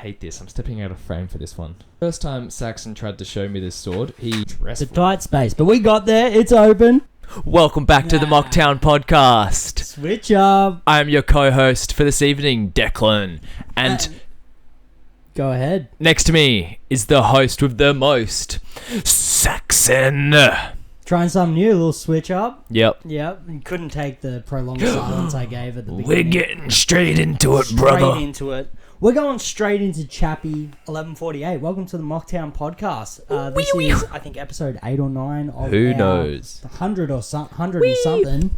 hate this. I'm stepping out of frame for this one. First time Saxon tried to show me this sword, he dressed It's a tight space, but we got there. It's open. Welcome back to the Mocktown podcast. Switch up. I am your co-host for this evening, Declan. And Go ahead. next to me is the host with the most, Saxon. Trying something new, a little switch up. Yep. Yep. You couldn't take the prolonged silence I gave at the beginning. We're getting straight into it, brother. Straight into it. We're going straight into Chappie 1148. Welcome to the Mocktown podcast. This is, I think, episode 8 or 9 of Who knows? 100 or 100 and something.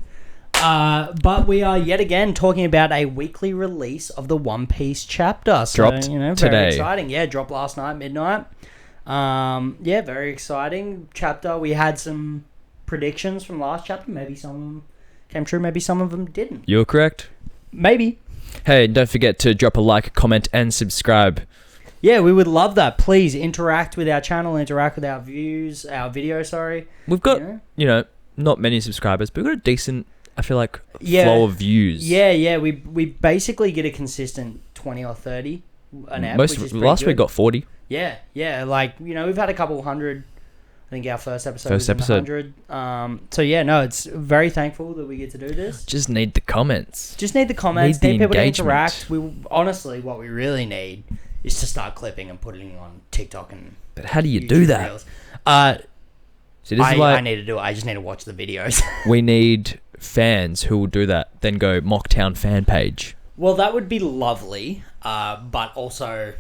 But we are yet again talking about a weekly release of the One Piece chapter. So, Dropped very today. exciting. Yeah, dropped last night, midnight. Yeah, very exciting chapter. We had some predictions from last chapter. Maybe some of them came true. Maybe some of them didn't. You're correct. Maybe. Hey, don't forget to drop a like, comment, and subscribe. Yeah, we would love that. Please interact with our channel, interact with our views, our video, sorry. We've got, not many subscribers, but we've got a decent, I feel like, Yeah. flow of views. Yeah, we basically get a consistent 20 or 30 an app, which is pretty Last good. week got 40. Yeah, like, we've had a couple hundred. I think our first episode was in the 100. So yeah, no, it's very thankful that we get to do this. Just need the comments. Just need the comments, Need the need people engagement. to interact. Honestly, what we really need is to start clipping and putting on TikTok and But how do you YouTube do that? Reels. See, this is I why need to do it. I just need to watch the videos. we need fans who will do that. Then go Mocktown fan page. Well, that would be lovely, but also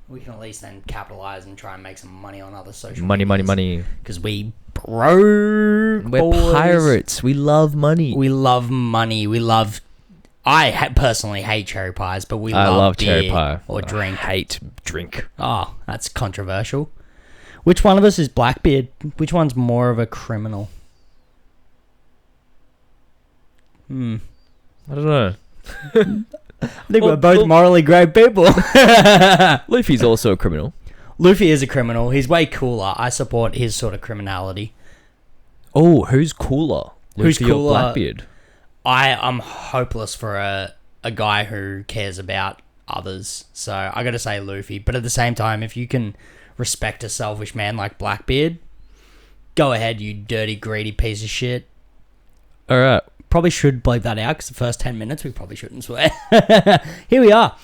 we can at least then capitalize and try and make some money on other social Money. because we broke. We're pirates. We love money. We love money. We love. Personally hate cherry pies, but I love beer cherry pie. or drink. I hate drink. Oh, that's controversial. Which one of us is Blackbeard? Which one's more of a criminal? I don't know. I think we're both morally great people. Luffy's also a criminal. Luffy is a criminal. He's way cooler. I support his sort of criminality. Oh, who's cooler? Who's Luffy or cooler? Blackbeard? I am hopeless for a guy who cares about others. So I got to say Luffy. But at the same time, if you can respect a selfish man like Blackbeard, go ahead, you dirty, greedy piece of shit. All right. Probably should bleep that out because the first 10 minutes we probably shouldn't swear. Here we are.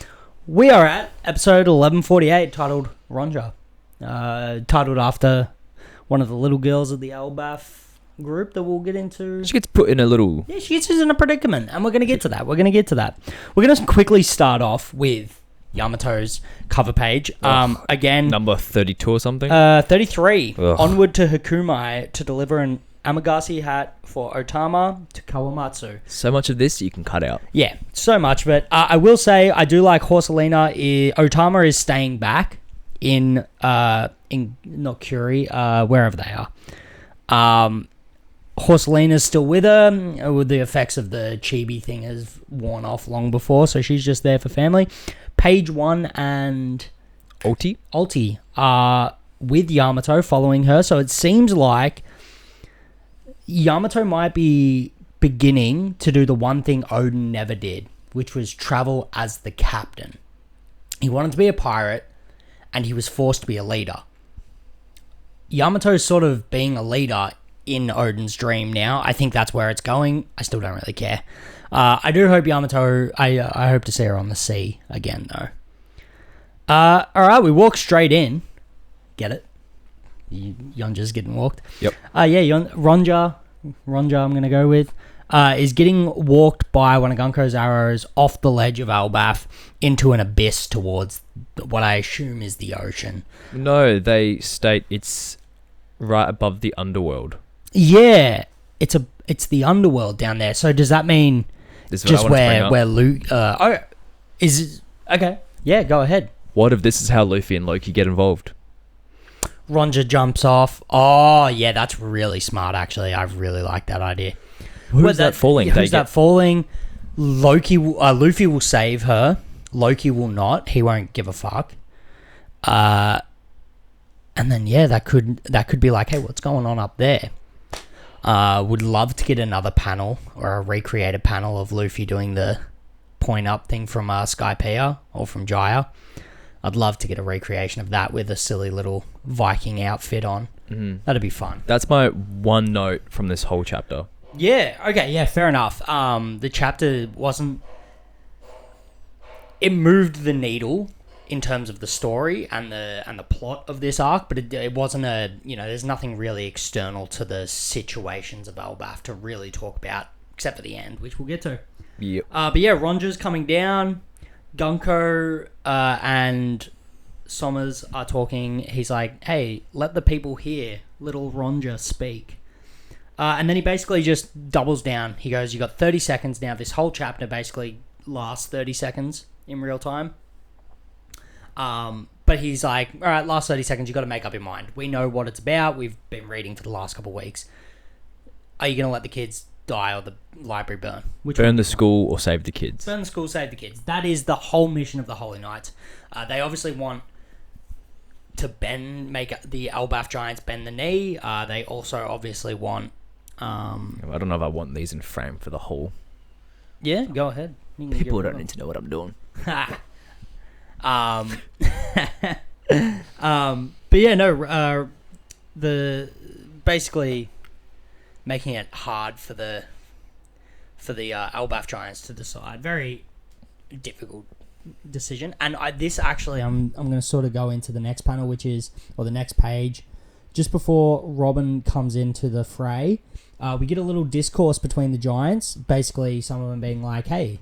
We are at episode 1148 titled Ronja. Titled after one of the little girls of the Elbaph group that we'll get into. She gets put in a little... Yeah, she gets in a predicament, and we're going to get to that. We're going to quickly start off with Yamato's cover page. Again, Number 32 or something? 33. Ugh. Onward to Hakumai to deliver an Amagasi hat for Otama to Kawamatsu. So much of this you can cut out. Yeah, so much. But I will say I do like Horsalina. Otama is staying back in not Curie, wherever they are. Horsalina's still with her. With the effects of the chibi thing has worn off long before, so she's just there for family. Page 1 and Ulti are with Yamato following her, so it seems like Yamato might be beginning to do the one thing Odin never did, which was travel as the captain. He wanted to be a pirate, and he was forced to be a leader. Yamato's sort of being a leader in Odin's dream now. I think that's where it's going. I still don't really care. I do hope Yamato... I hope to see her on the sea again, though. Alright, we walk straight in. Get it? Yonja's getting walked. Yep. Ronja, I'm going to go with, is getting walked by one of Gunko's arrows off the ledge of Elbaph into an abyss towards what I assume is the ocean. No, they state it's right above the underworld. Yeah, it's the underworld down there. So does that mean This is what just I wanted to bring up. where Luke... okay, yeah, go ahead. What if this is how Luffy and Loki get involved? Ronja jumps off. Oh, yeah, that's really smart, actually. I really like that idea. Who's that falling? Who's that falling? Luffy will save her. Loki will not. He won't give a fuck. And then, yeah, that could be like, hey, what's going on up there? Would love to get another panel or a recreated panel of Luffy doing the point up thing from Skypiea or from Jaya. I'd love to get a recreation of that with a silly little Viking outfit on. That'd be fun. That's my one note from this whole chapter. Yeah, okay, yeah, fair enough. The chapter wasn't... It moved the needle in terms of the story and the plot of this arc, but it wasn't there's nothing really external to the situations of Elbaph to really talk about, except for the end, which we'll get to. Yep. But yeah, Ronja's coming down. Gunko and Sommers are talking. He's like, hey, let the people hear little Ronja speak. And then he basically just doubles down. He goes, you got 30 seconds now. This whole chapter basically lasts 30 seconds in real time. But he's like, all right, last 30 seconds, you got to make up your mind. We know what it's about. We've been reading for the last couple of weeks. Are you going to let the kids die or the library burn? Burn the school or save the kids? Burn the school, save the kids. That is the whole mission of the Holy Knights. They obviously want to make the Elbaph Giants bend the knee. They also obviously want... I don't know if I want these in frame for the whole... Yeah, go ahead. People don't need to know what I'm doing. But yeah, no, the basically making it hard for the Elbaph Giants to decide. Very difficult decision. And this actually, I'm going to sort of go into the next panel, or the next page, just before Robin comes into the fray. We get a little discourse between the Giants. Basically, some of them being like, "Hey,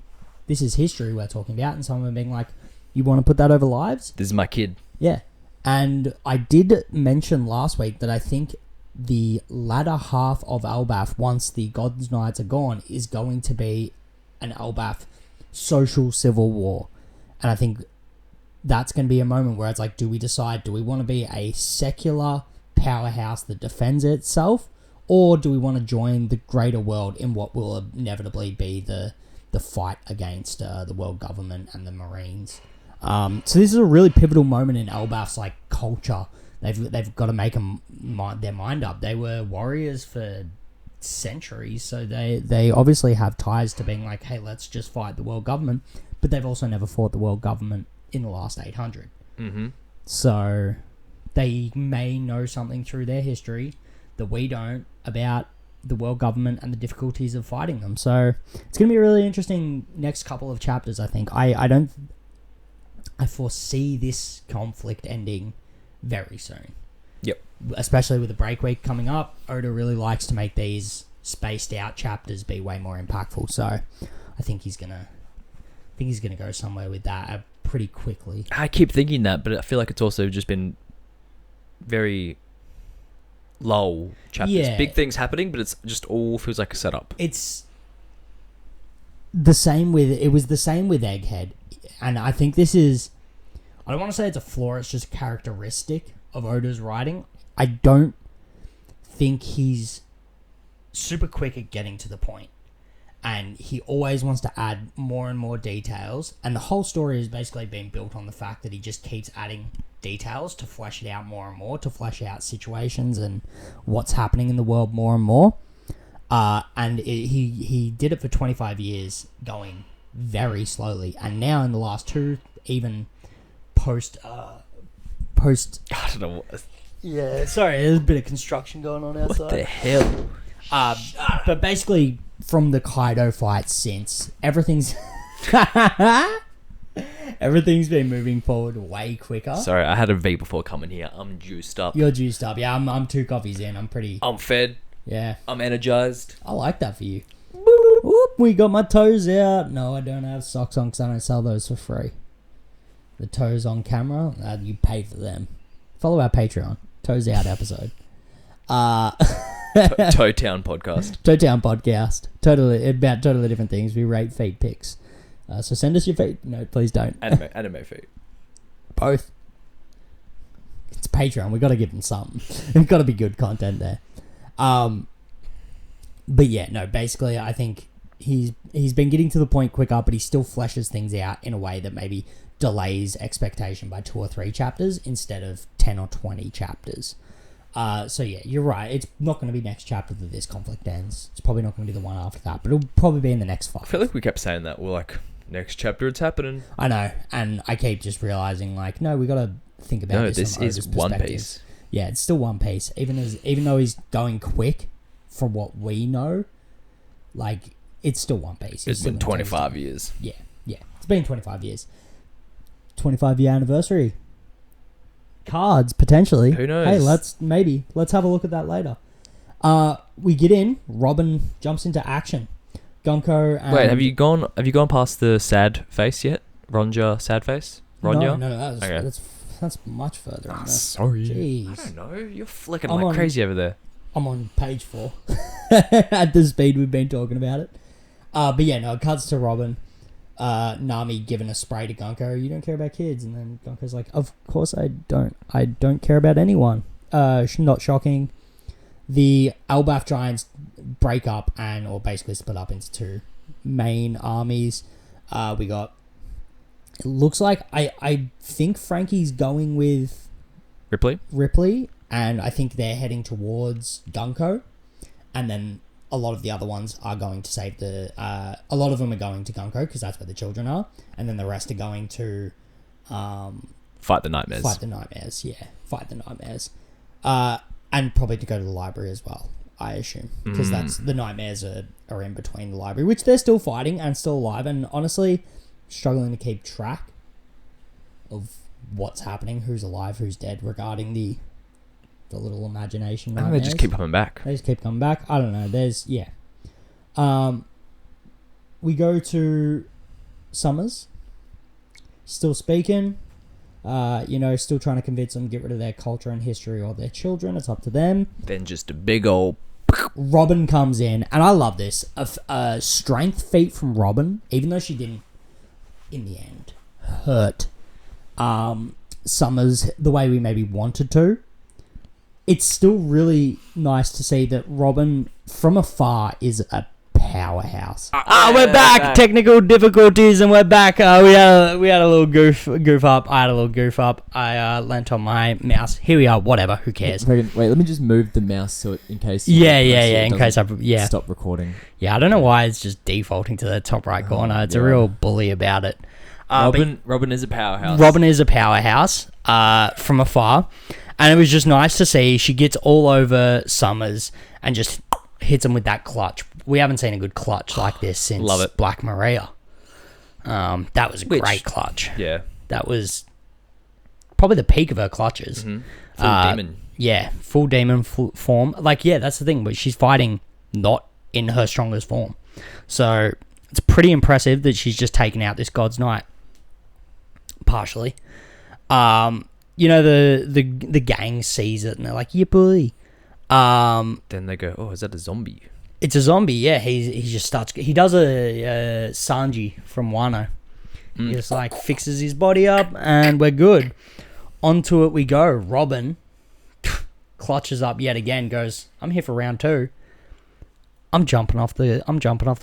this is history we're talking about," and some of them being like, "You want to put that over lives?" This is my kid. Yeah. And I did mention last week that I think the latter half of Elbaph, once the God's Knights are gone, is going to be an Elbaph social civil war. And I think that's going to be a moment where it's like, do we decide, do we want to be a secular powerhouse that defends itself, or do we want to join the greater world in what will inevitably be the fight against the world government and the Marines? So this is a really pivotal moment in Elbaph's like culture. They've got to make their mind up. They were warriors for centuries, so they obviously have ties to being like, hey, let's just fight the world government. But they've also never fought the world government in the last 800. Mm-hmm. So they may know something through their history that we don't about the world government and the difficulties of fighting them. So it's going to be a really interesting next couple of chapters, I think. I foresee this conflict ending very soon. Yep. Especially with the break week coming up. Oda really likes to make these spaced out chapters be way more impactful. So I think he's gonna go somewhere with that pretty quickly. I keep thinking that, but I feel like it's also just been very lull chapters. Yeah. Big things happening, but it's just all feels like a setup. It was the same with Egghead. And I think this is, I don't want to say it's a flaw, it's just a characteristic of Oda's writing. I don't think he's super quick at getting to the point. And he always wants to add more and more details. And the whole story has basically been built on the fact that he just keeps adding details to flesh it out more and more, to flesh out situations and what's happening in the world more and more. He did it for 25 years, going very slowly, and now in the last two, even post I don't know what. yeah, sorry, there's a bit of construction going on outside. What the hell? But basically from the Kaido fight since, everything's been moving forward way quicker. Sorry, I had a V before coming here. I'm juiced up. You're juiced up. Yeah, I'm 2 coffees in. I'm fed. Yeah, I'm energized. I like that for you. Whoop, we got my toes out. No, I don't have socks on because I don't sell those for free. The toes on camera, you pay for them. Follow our Patreon. Toes out episode. Toe Town podcast. Toe Town podcast. Totally different things. We rate feet pics. So send us your feet. No, please don't. Anime feet. Both. It's Patreon. We got to give them something. There's got to be good content there. But yeah, no, basically I think he's been getting to the point quicker, but he still fleshes things out in a way that maybe delays expectation by 2 or 3 chapters instead of 10 or 20 chapters. So yeah, you're right. It's not going to be next chapter that this conflict ends. It's probably not going to be the one after that, but it'll probably be in the next 5. I feel like we kept saying that. We're like, Next chapter, it's happening. I know, and I keep just realizing, like, no, we got to think about No, this. this from is Oda's One perspective. Piece. Yeah, it's still One Piece, even though he's going quick, from what we know, like it's still One Piece. It's been 25 years. Yeah, it's been 25 years. 25-year anniversary. Cards potentially. Who knows? Hey, let's have a look at that later. We get in. Robin jumps into action. Gunko and Wait, have you gone past the sad face yet? Ronja sad face? Ronya? No, Okay. that's much further. Ah, on sorry. Jeez. I don't know. You're flicking I'm like on- crazy over there. I'm on page 4 at the speed we've been talking about it. But yeah, no, it cuts to Robin. Nami giving a spray to Gunko. You don't care about kids, and then Gunko's like, "Of course I don't. I don't care about anyone." Not shocking. The Elbaph giants break up or basically split up into two main armies. We got. It looks like I think Frankie's going with Ripley? and I think they're heading towards Gunko, and then a lot of the other ones are going to save a lot of them are going to Gunko because that's where the children are, and then the rest are going to Fight the nightmares. fight the nightmares, and probably to go to the library as well, I assume, because that's the nightmares are in between the library, which they're still fighting and still alive, and honestly struggling to keep track of what's happening, who's alive, who's dead, regarding the little imagination And nightmares. they just keep coming back. They just keep coming back. I don't know. We go to Summers. Still speaking. Still trying to convince them to get rid of their culture and history or their children. It's up to them. Then just a big old... Robin comes in, and I love this. A strength feat from Robin, even though she didn't, in the end, hurt Summers the way we maybe wanted to. It's still really nice to see that Robin, from afar, is a powerhouse. We're back! Technical difficulties, and we're back. We had a little goof up. I had a little goof up. I lent on my mouse. Here we are. Whatever. Who cares? Wait, let me just move the mouse so in case. Yeah. it In case doesn't stop recording. Yeah, I don't know why it's just defaulting to the top right corner. It's a real bully about it. Robin is a powerhouse. Robin is a powerhouse from afar. And it was just nice to see she gets all over Summers and just hits him with that clutch. We haven't seen a good clutch like this since Love it. Black Maria. That was a great clutch. Yeah. That was probably the peak of her clutches. Mm-hmm. Full demon. Yeah, full demon form. Like, yeah, that's the thing. But she's fighting not in her strongest form. So it's pretty impressive that she's just taken out this God's Knight. Partially. The gang sees it and they're like, yeah, boy. Then they go, oh, is that a zombie? It's a zombie, yeah. He just starts... He does a Sanji from Wano. He just, like, fixes his body up and we're good. Onto it we go. Robin clutches up yet again, goes, I'm here for round 2. I'm jumping off the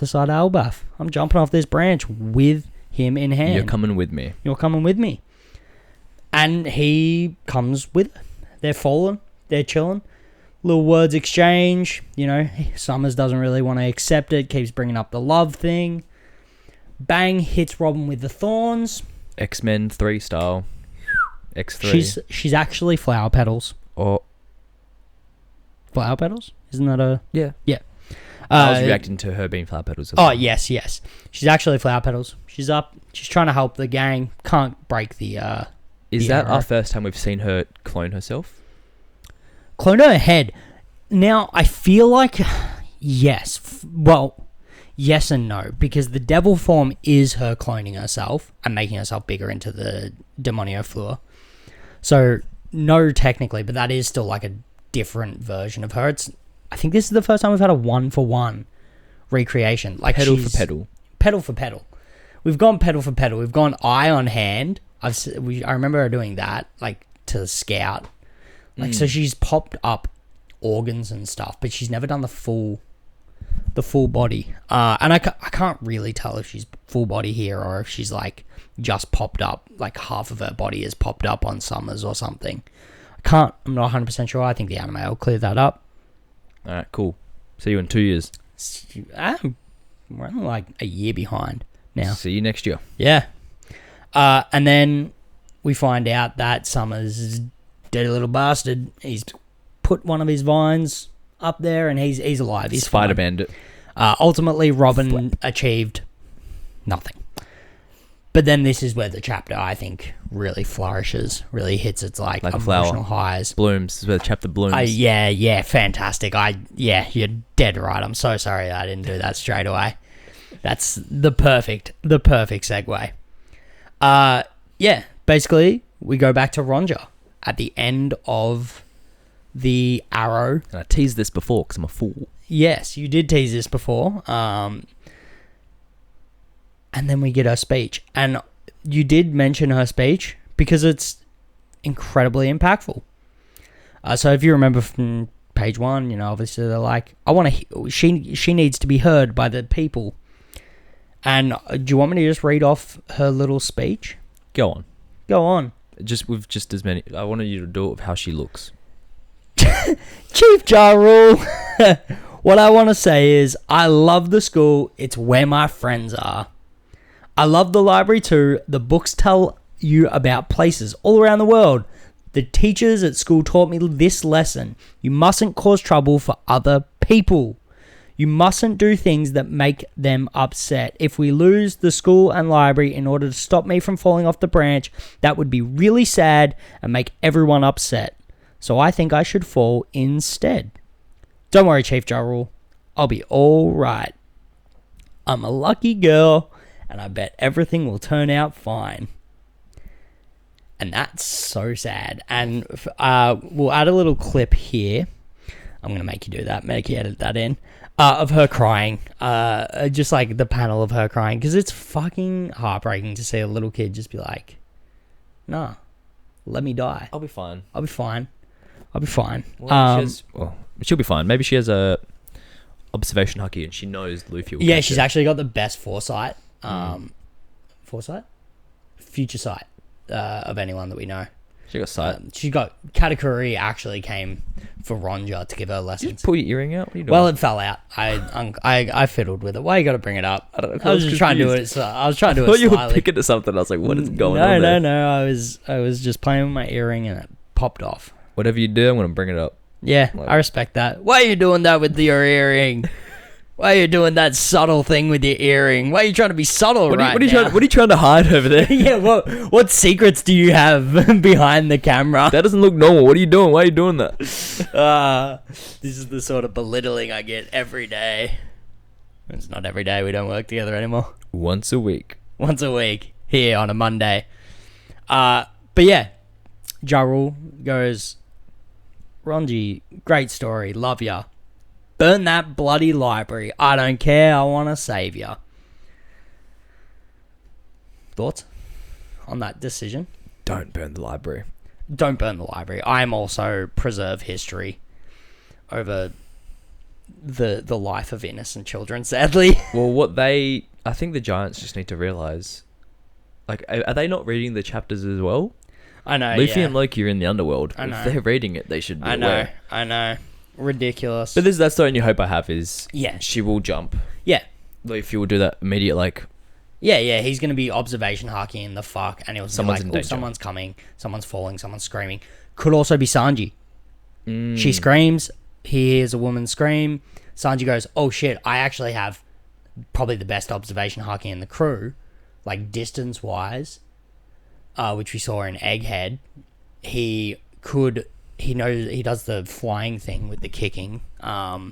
side of Elbaph. I'm jumping off this branch with him in hand. You're coming with me. And he comes with her. They're falling. They're chilling. Little words exchange. Summers doesn't really want to accept it. Keeps bringing up the love thing. Bang, hits Robin with the thorns. X-Men 3 style. X3. She's actually flower petals. Or... Flower petals? Isn't that a... Yeah. Yeah. I was reacting to her being flower petals. Oh, yes. She's actually flower petals. She's up. She's trying to help the gang. Can't break the... Is that arrow. our first time we've seen her clone herself? Clone her head. Now, I feel like... Yes. Well, yes and no. Because the devil form is her cloning herself and making herself bigger into the Demonio Fleur. So, no, technically, but that is still like a different version of her. I think this is the first time we've had a 1-for-1 recreation. Like Pedal for pedal. Pedal for pedal. We've gone pedal for pedal. We've gone eye on hand. I remember her doing that, like, to scout. Like, so she's popped up organs and stuff, but she's never done the full body. And I can't really tell if she's full body here or if she's, like, just popped up, like, half of her body is popped up on Summers or something. I'm not 100% sure. I think the anime will clear that up. All right, cool. See you in 2 years. We're only, like, a year behind. now. See you next year. Yeah. And then we find out that Summer's dirty little bastard. He's put one of his vines up there and he's alive. He's Spider fine. Bandit. Ultimately, Robin achieved nothing. But then this is where the chapter, I think, really flourishes, really hits its like Like a emotional flower. highs. Blooms. This is where the chapter blooms. Yeah, fantastic. You're dead right. I'm so sorry that I didn't do that straight away. That's the perfect segue. Yeah, basically, we go back to Ronja at the end of the arrow. And I teased this before because I'm a fool. Yes, you did tease this before. And then we get her speech. And you did mention her speech because it's incredibly impactful. So if you remember from page 1, you know, obviously they're like, she needs to be heard by the people. And do you want me to just read off her little speech? Go on. Go on. Just with just as many. I wanted you to do it with how she looks. Chief Ja Rule. What I want to say is I love the school. It's where my friends are. I love the library too. The books tell you about places all around the world. The teachers at school taught me this lesson. You mustn't cause trouble for other people. You mustn't do things that make them upset. If we lose the school and library in order to stop me from falling off the branch, that would be really sad and make everyone upset. So I think I should fall instead. Don't worry, Chief Ja Rule. I'll be all right. I'm a lucky girl, and I bet everything will turn out fine. And that's so sad. And we'll add a little clip here. I'm going to make you do that. Make you edit that in. Of her crying. Just like the panel of her crying. Because it's fucking heartbreaking to see a little kid just be like, nah, let me die. I'll be fine. I'll be fine. I'll be fine. Well, she'll be fine. Maybe she has a observation haki and she knows Luffy will Yeah, catch she's her. actually got the best foresight. Foresight? Future sight of anyone that we know. She got sight. She got... Katakuri actually came for Ronja to give her Did you lessons. pull your earring out? What are you doing? Well, it fell out. I fiddled with it. Why you got to bring it up? I don't know. I was just trying to do it. I was trying to I do it thought you were slyly. picking to something. I was like, what is going on there? No. I was just playing with my earring and it popped off. Whatever you do, I'm going to bring it up. Yeah, Like- I respect that. Why are you doing that with your earring? Why are you doing that subtle thing with your earring? Why are you trying to be subtle What right are you now? trying to hide over there? Yeah, what secrets do you have behind the camera? That doesn't look normal. What are you doing? Why are you doing that? This is the sort of belittling I get every day. It's not every day. We don't work together anymore. Once a week. Once a week here on a Monday. But yeah, Ja Rule goes, Ronji, great story. Love ya. Burn that bloody library. I don't care. I want to save ya. Thoughts on that decision? Don't burn the library. Don't burn the library. I'm also preserve history over the life of innocent children, sadly. Well, I think the Giants just need to realize, like, are they not reading the chapters as well? I know, Luffy yeah. and Loki are in the underworld. I know. If they're reading it, they should be I know, aware. I know. Ridiculous. But that's the only hope I have is Yeah. she will jump. Yeah. Luffy will do that immediate, like, Yeah, he's going to be observation hacking the fuck, and he'll be Someone's like, in oh, danger. someone's coming, someone's falling, someone's screaming. Could also be Sanji. mm, She screams, he hears a woman scream. Sanji goes, oh shit, I actually have probably the best observation hacking in the crew, like distance-wise, which we saw in Egghead. He knows, he does the flying thing with the kicking. Yeah.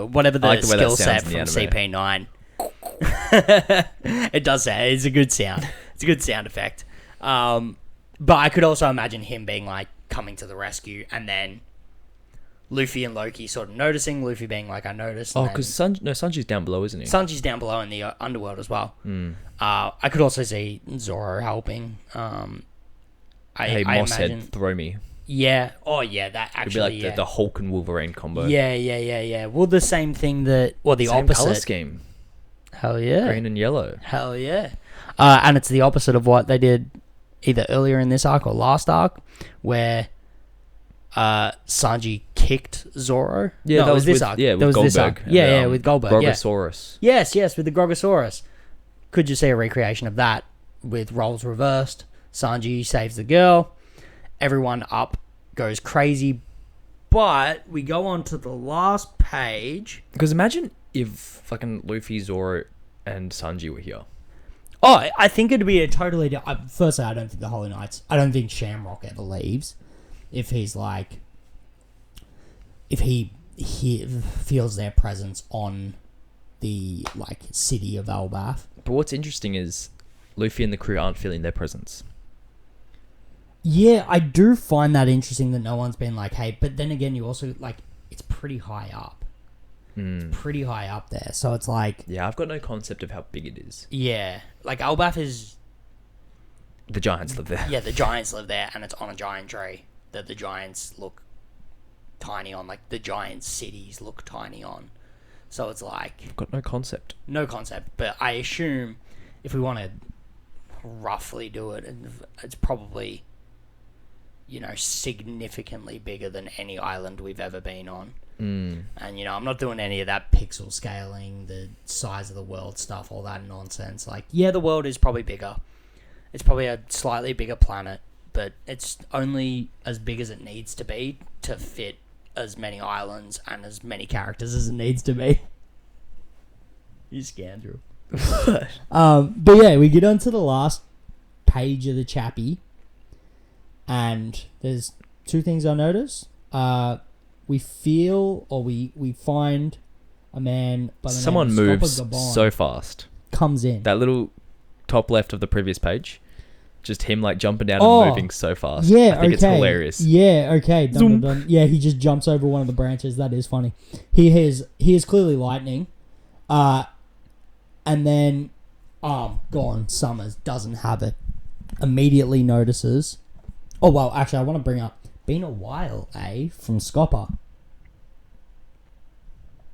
Whatever I like the the way that skill set sounds from in the anime. CP9. It does sound. It's a good sound. It's a good sound effect. But I could also imagine him being like coming to the rescue, and then Luffy and Loki sort of noticing. Luffy being like, "I noticed." oh, and then because Sanji's down below, isn't he? Sanji's down below in the underworld as well. Mm. I could also see Zoro helping. Hey, I Moss imagine. head, throw me. Yeah. Oh, yeah. That It'd be actually. like the Hulk and Wolverine combo. Yeah. Well, the same thing the Same opposite. color scheme, Hell yeah. green and yellow. Hell yeah. And it's the opposite of what they did either earlier in this arc or last arc, where Sanji picked Zoro. Yeah, no, that it was this with, arc. yeah, That with was this Goldberg. arc. Yeah, with Goldberg. Yeah. Grogosaurus. Yes, with the Grogosaurus. Could you see a recreation of that with roles reversed? Sanji saves the girl. Everyone up goes crazy. But we go on to the last page. Because imagine if fucking Luffy, Zoro, and Sanji were here. Oh, I think it'd be a totally... Firstly, I don't think the Holy Knights... I don't think Shamrock ever leaves. If he's like... If he feels their presence on the, like, city of Elbaph. But what's interesting is Luffy and the crew aren't feeling their presence. Yeah, I do find that interesting that no one's been like, hey... But then again, you also, like... It's pretty high up. It's pretty high up there. So it's like... Yeah, I've got no concept of how big it is. Yeah. Like, Elbaph is... The giants live there. Yeah, the giants live there, and it's on a giant tree that the giants look tiny on. Like, the giant cities look tiny on. So it's like... I've got no concept. No concept. But I assume if we want to roughly do it, it's probably, you know, significantly bigger than any island we've ever been on. And, you know, I'm not doing any of that pixel scaling, the size of the world stuff, all that nonsense. Like, yeah, the world is probably bigger. It's probably a slightly bigger planet, but it's only as big as it needs to be to fit as many islands and as many characters as it needs to be. You scoundrel. But yeah, we get on to the last page of the chappy, and there's two things I notice. We feel, or we find a man by the Someone name of moves Scopper Gabon so fast. comes in. That little top left of the previous page, just him like jumping down and moving so fast. Yeah, I think it's hilarious. Yeah, okay. Dun, dun, dun. Yeah, he just jumps over one of the branches. That is funny. He is clearly lightning. And then, gone. Summers doesn't have it. Immediately notices. Oh, well, actually, I want to bring up been a while, from Scopper.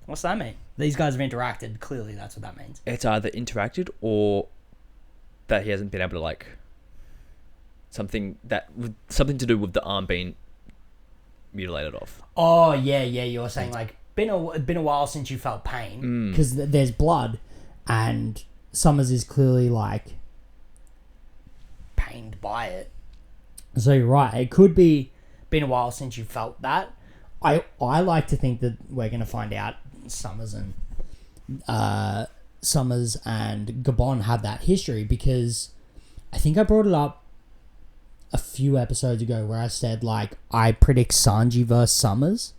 What's that mean? These guys have interacted. Clearly, that's what that means. It's either interacted or that he hasn't been able to like something to do with the arm being mutilated off. Oh yeah. You were saying like been a while since you felt pain because there's blood, and Summers is clearly like pained by it. So you're right. It could be been a while since you felt that. I like to think that we're going to find out Summers and Gabon have that history, because I think I brought it up a few episodes ago where I said like I predict Sanji versus Summers,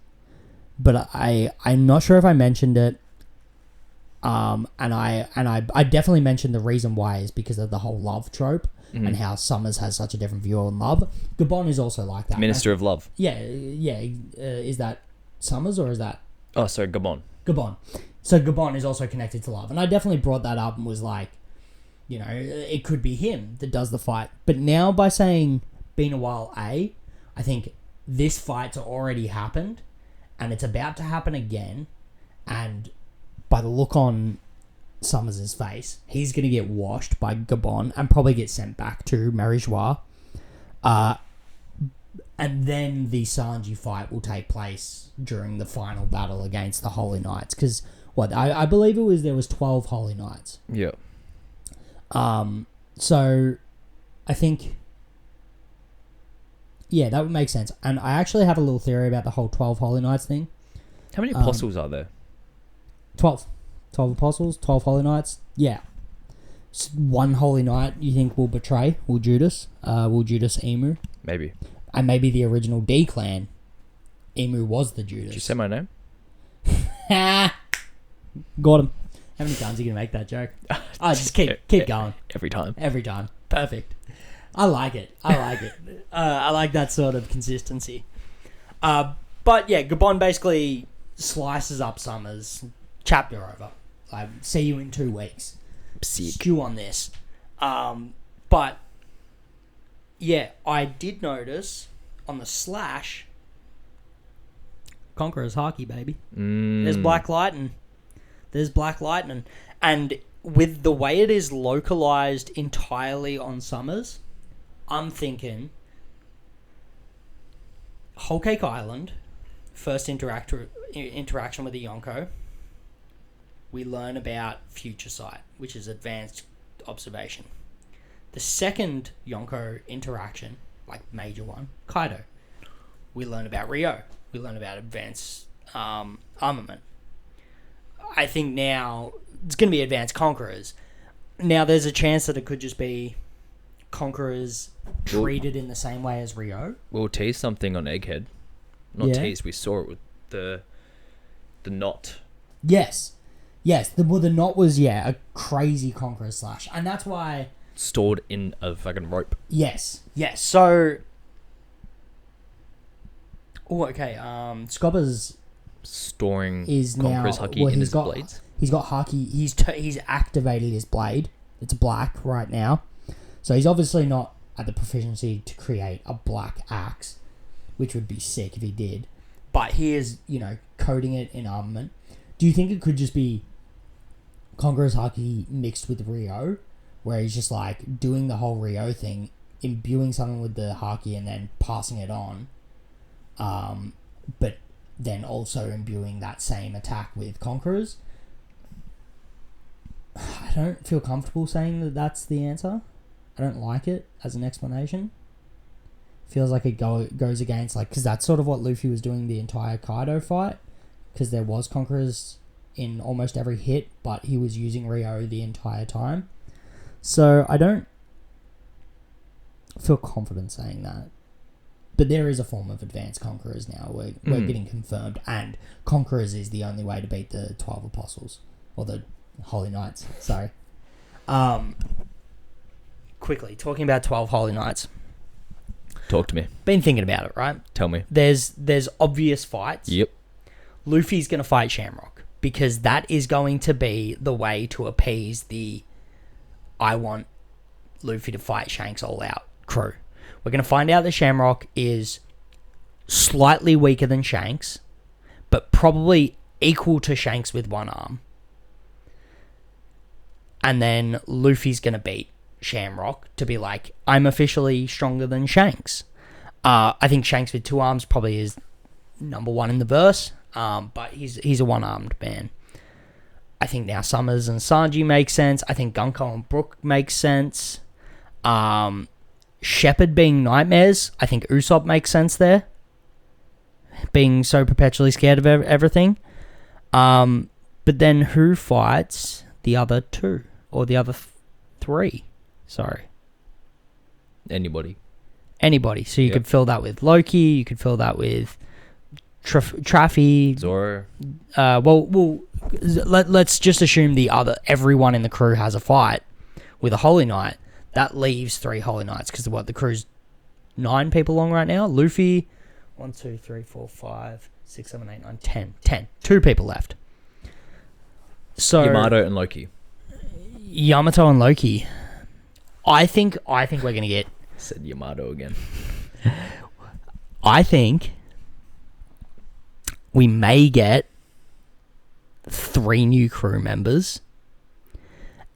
but I'm not sure if I mentioned it. And I definitely mentioned the reason why is because of the whole love trope. And how Summers has such a different view on love. Gabon is also like that. Minister of Love. Yeah. Is that Summers or is that... Oh, sorry, Gabon. Gabon. So Gabon is also connected to love. And I definitely brought that up and was like, you know, it could be him that does the fight. But now by saying been a while I think this fight's already happened and it's about to happen again. And by the look on Summers' face, he's going to get washed by Gabon and probably get sent back to Marijois. And then the Sanji fight will take place during the final battle against the Holy Knights. Because, I believe there was 12 Holy Knights. Yeah. So, I think... Yeah, that would make sense. And I actually have a little theory about the whole 12 Holy Knights thing. How many apostles are there? 12. 12 apostles, 12 Holy Knights. Yeah. One Holy Knight you think will betray? Will Judas Emu? Maybe. And maybe the original D-Clan. Emu was the Judas. Did you say my name? Got him. How many times are you going to make that joke? Just keep going. Every time. Every time. Perfect. I like it. I like that sort of consistency. But yeah, Gabon basically slices up Summers. Chapter over. I see you in 2 weeks. Sick. Stew on this. But yeah, I did notice on the slash Conqueror's Haki, baby. There's Black Lightning. And with the way it is localized entirely on Summers, I'm thinking Whole Cake Island, first interaction with the Yonko, we learn about future sight, which is advanced observation. The second Yonko interaction, like major one, Kaido, we learn about Rio. We learn about advanced armament. I think now it's going to be advanced conquerors. Now there's a chance that it could just be conquerors treated in the same way as Rio. We'll tease something on Egghead. Not tease, we saw it with the knot. Yes. The knot was a crazy conqueror slash, and that's why stored in a fucking rope. Yes. So, Scobber's storing is conqueror's now haki in his blades. He's got haki. He's activated his blade. It's black right now, so he's obviously not at the proficiency to create a black axe, which would be sick if he did. But he is, coating it in armament. Do you think it could just be Conqueror's haki mixed with Rio, where he's just like doing the whole Rio thing, imbuing something with the haki and then passing it on, but then also imbuing that same attack with Conquerors? I don't feel comfortable saying that that's the answer. I don't like it as an explanation. Feels like it goes against, because that's sort of what Luffy was doing the entire Kaido fight, because there was Conquerors in almost every hit, but he was using Rio the entire time. So I don't feel confident saying that. But there is a form of advanced Conquerors now. We're getting confirmed, and Conquerors is the only way to beat the 12 Apostles, or the Holy Knights, sorry. Quickly, talking about 12 Holy Knights. Talk to me. Been thinking about it, right? Tell me. There's obvious fights. Yep. Luffy's going to fight Shamrock, because that is going to be the way to appease the I want Luffy to fight Shanks all out crew. We're going to find out that Shamrock is slightly weaker than Shanks, but probably equal to Shanks with one arm. And then Luffy's going to beat Shamrock to be like, I'm officially stronger than Shanks. I think Shanks with two arms probably is number one in the verse, but he's a one-armed man. I think now Summers and Sanji make sense. I think Gunko and Brook make sense. Shepard being nightmares, I think Usopp makes sense there, being so perpetually scared of everything. But then who fights the other two, or the other three? Sorry. Anybody. So you could fill that with Loki. You could fill that with Traffy. Zoro. Let's just assume everyone in the crew has a fight with a Holy Knight. That leaves 3 Holy Knights, because the crew's 9 people long right now. Luffy, 1, 2, 3, 4, 5, 6, 7, 8, 9, 10. 10. 2 people left. So Yamato and Loki. Yamato and Loki. I think we're gonna get. Said Yamato again. I think we may get 3 new crew members,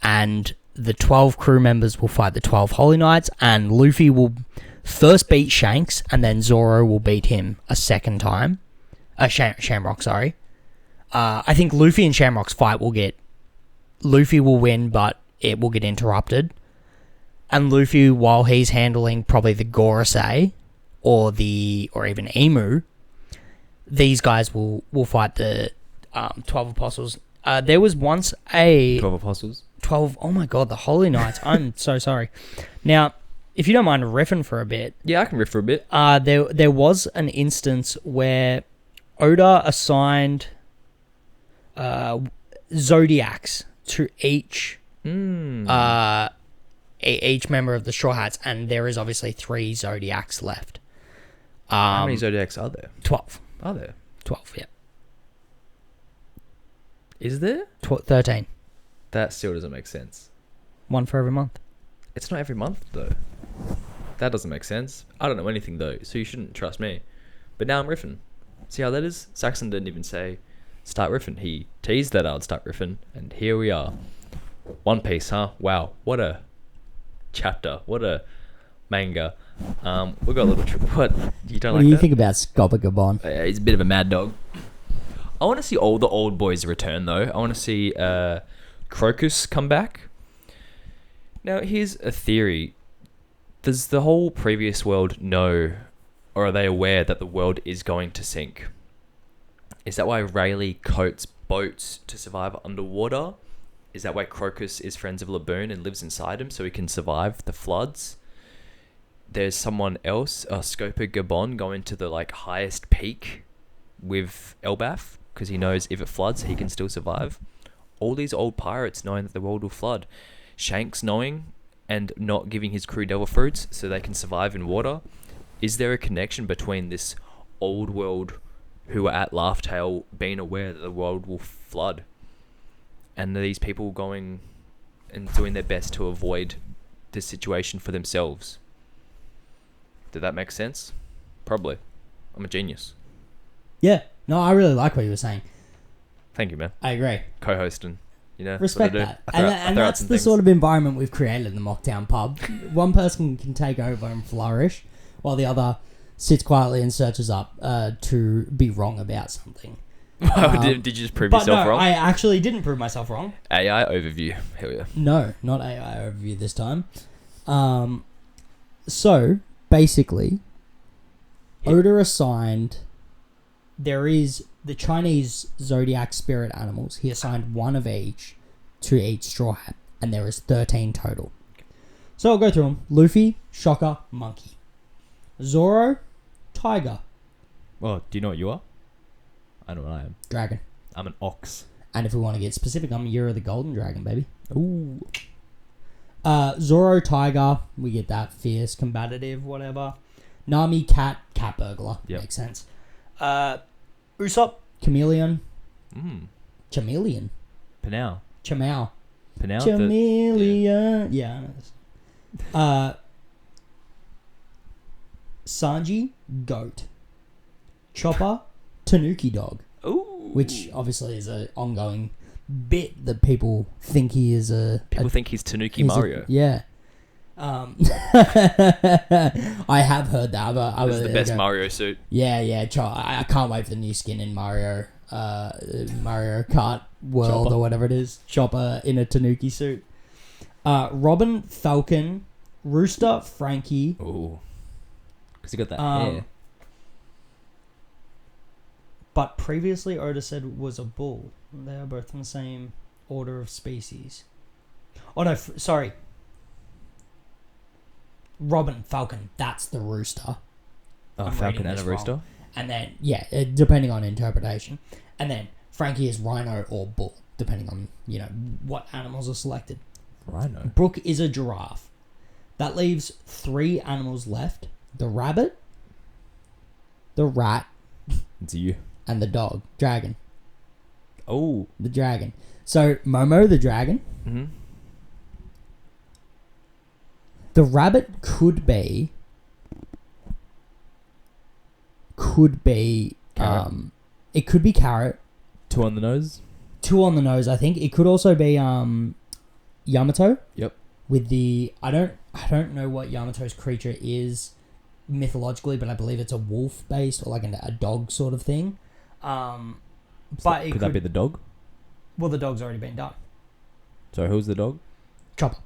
and the 12 crew members will fight the 12 Holy Knights, and Luffy will first beat Shanks, and then Zoro will beat him a second time. Shamrock, sorry. I think Luffy and Shamrock's fight Luffy will win, but it will get interrupted. And Luffy, while he's handling probably the Gorosei or even Emu, these guys will fight the 12 Apostles. There was once 12 Apostles? 12, oh my god, the Holy Knights. I'm so sorry. Now, if you don't mind riffing for a bit. Yeah, I can riff for a bit. There was an instance where Oda assigned Zodiacs to each each member of the Straw Hats, and there is obviously 3 Zodiacs left. How many Zodiacs are there? 12. Are there? 12, yeah. Is there? 13. That still doesn't make sense. 1 for every month. It's not every month, though. That doesn't make sense. I don't know anything, though, so you shouldn't trust me. But now I'm riffing. See how that is? Saxon didn't even say, start riffing. He teased that I would start riffing, and here we are. One Piece, huh? Wow. What a chapter. What a Manga. We got a little. What you don't What like do you that? think about Scobagabon? He's a bit of a mad dog. I want to see all the old boys return though. I want to see Crocus come back. Now here's a theory. Does the whole previous world know, or are they aware that the world is going to sink? Is that why Rayleigh coats boats to survive underwater? Is that why Crocus is friends of Laboon and lives inside him so he can survive the floods? There's someone else, Scopa Gabon, going to the like highest peak with Elbaph because he knows if it floods, he can still survive. All these old pirates knowing that the world will flood. Shanks knowing and not giving his crew devil fruits so they can survive in water. Is there a connection between this old world who are at Laugh-Tale being aware that the world will flood and these people going and doing their best to avoid this situation for themselves? Did that make sense? Probably. I'm a genius. Yeah. No, I really like what you were saying. Thank you, man. I agree. Co-hosting, you know. Respect what I do. that. I throw out- I And throw out that's some the things. sort of environment we've created in the Mocktown pub. One person can take over and flourish, while the other sits quietly and searches up to be wrong about something. did you just prove But yourself no, wrong? I actually didn't prove myself wrong. AI overview. Here we go. No, not AI overview this time. So, basically, Oda assigned... There is the Chinese zodiac spirit animals. He assigned one of each to each Straw Hat, and there is 13 total. So I'll go through them. Luffy, Shocker, Monkey. Zoro, Tiger, Well, do you know what you are? I know what I am. Dragon. I'm an ox. And if we want to get specific, I'm Year of the Golden Dragon, baby. Ooh. Zoro, Tiger, we get that. Fierce, combative, whatever. Nami, Cat Burglar. Yep. Makes sense. Usopp, Chameleon. Chameleon. Panau. Chamao. Panau. Chameleon. Yeah, I know this. Sanji, Goat. Chopper, Tanuki Dog. Ooh. Which obviously is an ongoing bit that people think he is People think he's Tanuki he's a- Mario. yeah. I have heard that. This is the best Mario suit. Yeah. I can't wait for the new skin in Mario Kart World Chopper. or whatever it is. Chopper in a Tanuki suit. Robin, Falcon, Rooster, Frankie. Ooh. Because you got that Um, hair. But previously Oda said was a bull. They are both in the same order of species. Oh no, sorry. Robin, Falcon, that's the rooster. Oh, I'm Falcon reading and a this wrong. rooster. And then, yeah, depending on interpretation. And then Frankie is rhino or bull, depending on, what animals are selected. Rhino. Brooke is a giraffe. That leaves 3 animals left. The rabbit, the rat, It's you. and the dog. Dragon. Oh. The dragon. So, Momo the dragon. Mm-hmm. The rabbit could be... Carrot. It could be Carrot. 2 on the nose. 2 on the nose, I think. It could also be Yamato. Yep. With the... I don't know what Yamato's creature is mythologically, but I believe it's a wolf based or like a dog sort of thing. But it Could that be the dog? Well, the dog's already been done. So who's the dog? Chopper.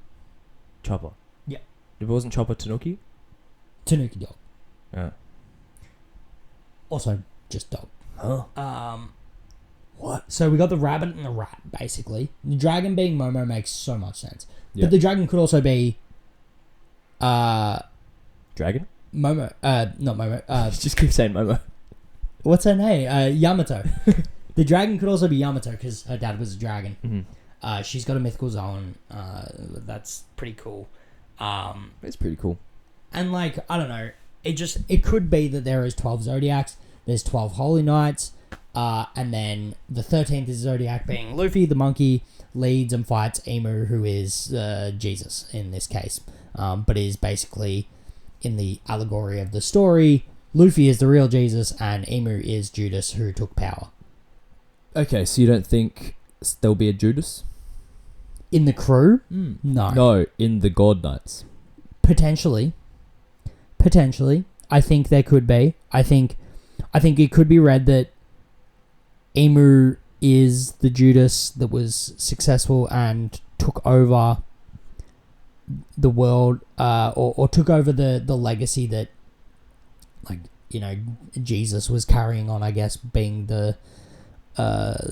Chopper. Yeah. If it wasn't Chopper, Tanuki? Tanuki dog. Yeah. Also, just dog. Huh? What? So we got the rabbit and the rat, basically. The dragon being Momo makes so much sense. Yeah. But the dragon could also be... Dragon? Momo. Not Momo. Just keep saying Momo. What's her name? Yamato. The dragon could also be Yamato because her dad was a dragon. Mm-hmm. She's got a mythical zone. That's pretty cool. It's pretty cool. And like, I don't know. It could be that there is 12 Zodiacs. There's 12 Holy Knights. And then the 13th is Zodiac being Luffy, the monkey, leads and fights Emu, who is Jesus in this case. But is basically in the allegory of the story. Luffy is the real Jesus and Emu is Judas who took power. Okay, so you don't think there'll be a Judas? In the crew? Mm. No. No, in the God Knights. Potentially. Potentially. I think there could be. I think it could be read that Emu is the Judas that was successful and took over the world, or took over the legacy that, like, you know, Jesus was carrying on, I guess, being the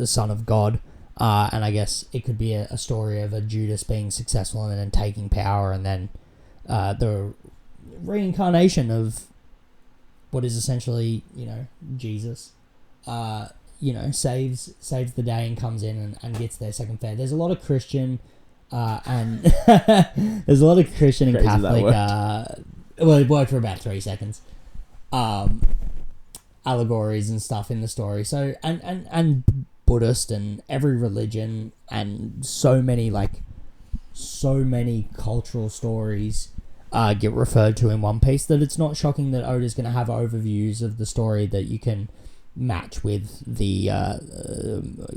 son of God. And I guess it could be a story of a Judas being successful and then taking power, and then the reincarnation of what is essentially, you know, Jesus, you know, saves the day and comes in and gets their second fare. There's a lot of Christian and there's a lot of Christian and Crazy Catholic. that Well, it worked for about 3 seconds. Allegories and stuff in the story. So and Buddhist and every religion and so many cultural stories get referred to in One Piece, that it's not shocking that Oda's going to have overviews of the story that you can match with the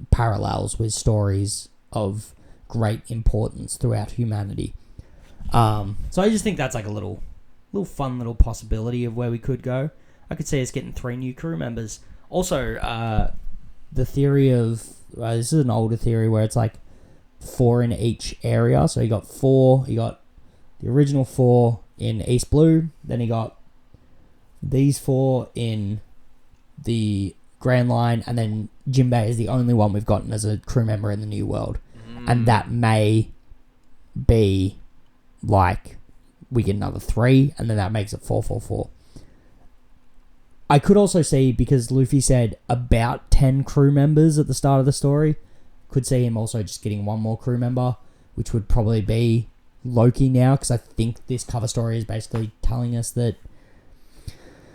parallels with stories of great importance throughout humanity. So I just think that's like a little fun little possibility of where we could go. I could see us getting 3 new crew members. Also, the theory of this is an older theory where it's like 4 in each area. So you got the original 4 in East Blue, then you got these 4 in the Grand Line, and then Jinbei is the only one we've gotten as a crew member in the New World. And that may be like we get another 3, and then that makes it 444. I could also see, because Luffy said about 10 crew members at the start of the story, could see him also just getting 1 more crew member, which would probably be Loki now, because I think this cover story is basically telling us that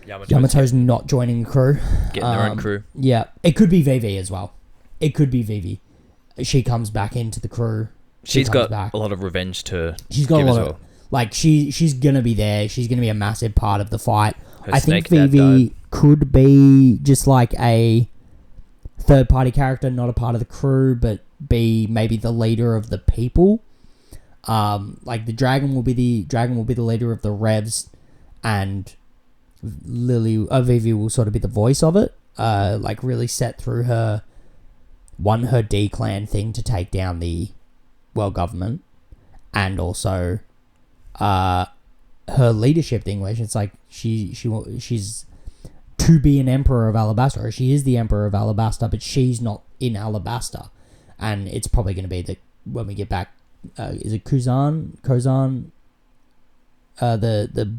Yamato's not joining the crew. Getting their own crew. Yeah. It could be Vivi as well. It could be Vivi. She comes back into the crew. She's got a lot of revenge to She's got give a lot as of... well. Like, she's going to be there. She's going to be a massive part of the fight. Her I think snake dad Vivi died. could be just like a third-party character, not a part of the crew, but be maybe the leader of the people. Like the dragon will be the leader of the Revs, and Vivi will sort of be the voice of it. Like really set through her Declan thing to take down the world government, and also her leadership thing, where it's like she's to be an emperor of Alabasta, or she is the emperor of Alabasta, but she's not in Alabasta, and it's probably going to be when we get back. Is it Kozan? The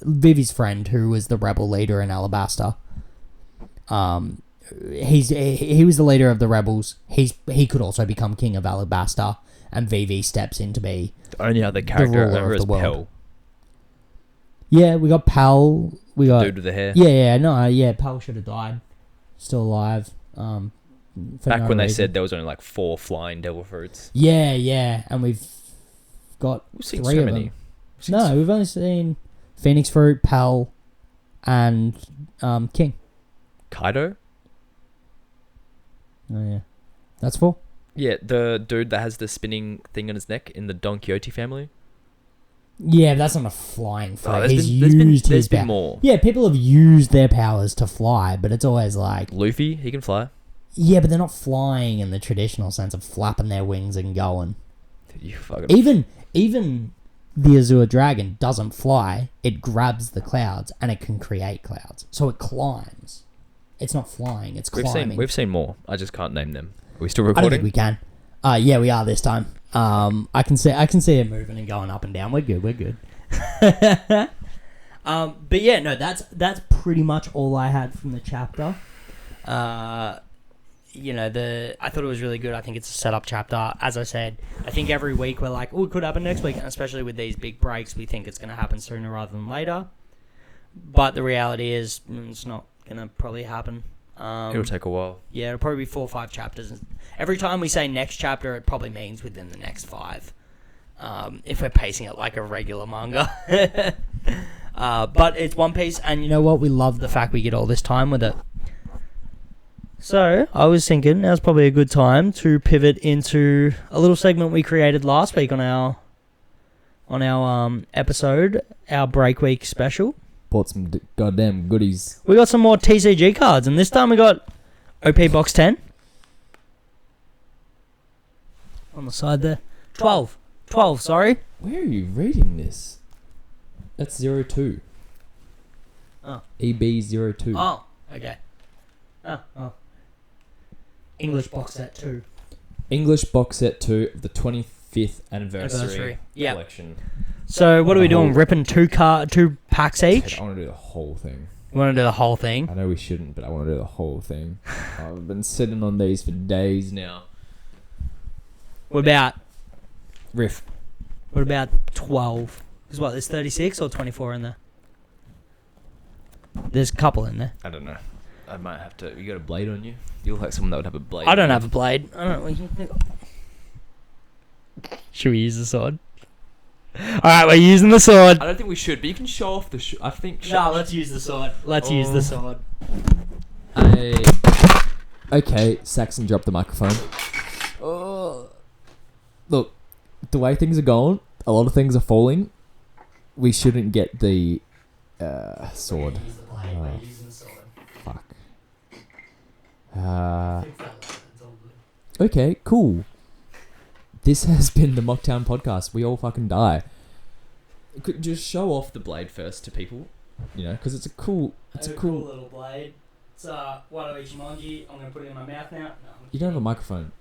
Vivi's friend who was the rebel leader in Alabasta. He was the leader of the rebels. He could also become king of Alabasta, and Vivi steps in to be The only other character I ruler remember of is the world. Pell. Yeah, we got Pal. We got Dude with the hair. Yeah. Pal should have died. Still alive. Back when they said there was only like 4 flying devil fruits. Yeah, and we've got We've seen 3 so of many. them. No, we've only seen Phoenix Fruit, Pal, and King. Kaido? Oh yeah, that's 4. Yeah, the dude that has the spinning thing on his neck in the Don Quixote family. Yeah, but that's not a flying fruit. there's He's been used his been power. more. Yeah, people have used their powers to fly, but it's always like... Luffy, he can fly. Yeah, but they're not flying in the traditional sense of flapping their wings and going. You fucking... Even the Azure Dragon doesn't fly. It grabs the clouds, and it can create clouds. So it climbs. It's not flying, it's climbing. We've seen more. I just can't name them. Are we still I don't recording? think we can. Yeah, we are this time. I can see it moving and going up and down. We're good. But yeah, no, that's pretty much all I had from the chapter. You know, I thought it was really good. I think it's a setup chapter. As I said, I think every week we're like, oh, it could happen next week, and especially with these big breaks, we think it's going to happen sooner rather than later. But the reality is, it's not going to probably happen. It'll take a while. Yeah, it'll probably be 4 or 5 chapters. Every time we say next chapter, it probably means within the next 5. If we're pacing it like a regular manga. But it's One Piece, and you know what? We love the fact we get all this time with it. So, I was thinking now's probably a good time to pivot into a little segment we created last week on our episode, our break week special. Bought some goddamn goodies. We got some more TCG cards, and this time we got OP box 10. On the side there. 12. 12, sorry. Where are you reading this? That's 02. Oh. EB02. Oh, okay. Oh. English box set 2. English box set 2 of the 25th anniversary Anniversary. Yeah. collection. So what are we doing? Ripping two packs each? I want to do the whole thing. You want to do the whole thing? I know we shouldn't, but I want to do the whole thing. I've been sitting on these for days now. What about Riff. 12? Because what, there's 36 or 24 in there? There's a couple in there. I don't know. I might have to. You got a blade on you? You look like someone that would have a blade. I don't have a blade. I don't. Should we use the sword? Alright, we're using the sword. I don't think we should, but you can show off the. I think. No, let's use the sword. Let's use the sword. Okay, Saxon dropped the microphone. Oh. Look, the way things are going, a lot of things are falling. We shouldn't get the sword. We're using the sword. Fuck. Okay, cool. This has been the Mocktown Podcast. We all fucking die. Could just show off the blade first to people. You know, because it's a cool... It's a cool little blade. It's Wado Ichimonji. I'm going to put it in my mouth now. No, You don't have a microphone.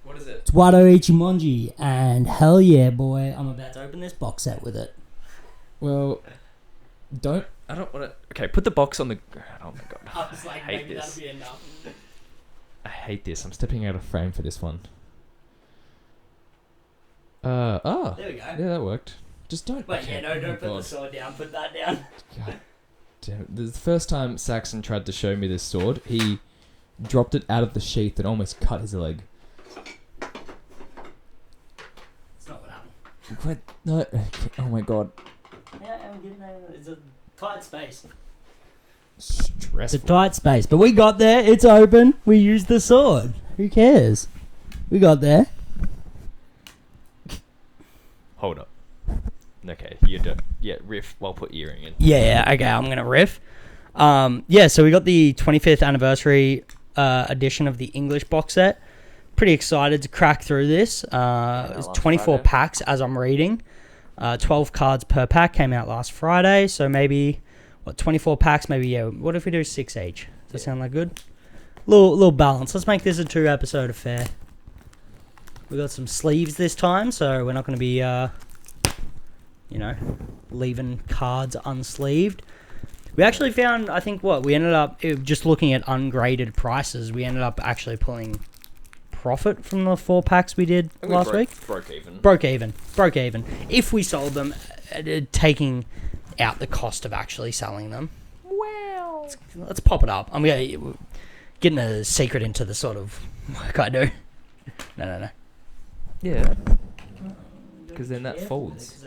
What is it? It's Wado Ichimonji. And hell yeah, boy. I'm about to open this box set with it. Well, don't... I don't want to. Okay, put the box on the. Oh my god. I was like, hate maybe this. that'll be enough. I hate this. I'm stepping out of frame for this one. There we go. Yeah, that worked. Just don't... Wait, okay, don't oh put the God. sword down. Put that down. God damn it. The first time Saxon tried to show me this sword, he dropped it out of the sheath and almost cut his leg. It's not what happened. What? No. Okay. Oh my God. Yeah, I'm getting there. It's a tight space. Stressful. It's a tight space, but we got there. It's open. We used the sword. Who cares? We got there. Hold up. Okay, you do. Yeah, riff while put earring in. Yeah, okay, I'm going to riff. So we got the 25th anniversary edition of the English box set. Pretty excited to crack through this. It's 24 Friday. packs as I'm reading. 12 cards per pack came out last Friday, so maybe, 24 packs? Maybe, yeah. What if we do 6 each? Does that sound like good? Little balance. Let's make this a 2-episode affair. We got some sleeves this time, so we're not going to be, leaving cards unsleeved. We actually found, I think, we ended up, just looking at ungraded prices, we ended up actually pulling profit from the 4 packs we did last week. Broke even. Broke even. If we sold them, taking out the cost of actually selling them. Well, let's pop it up. I'm getting a secret into the sort of work I do. No. Yeah. Because then that folds.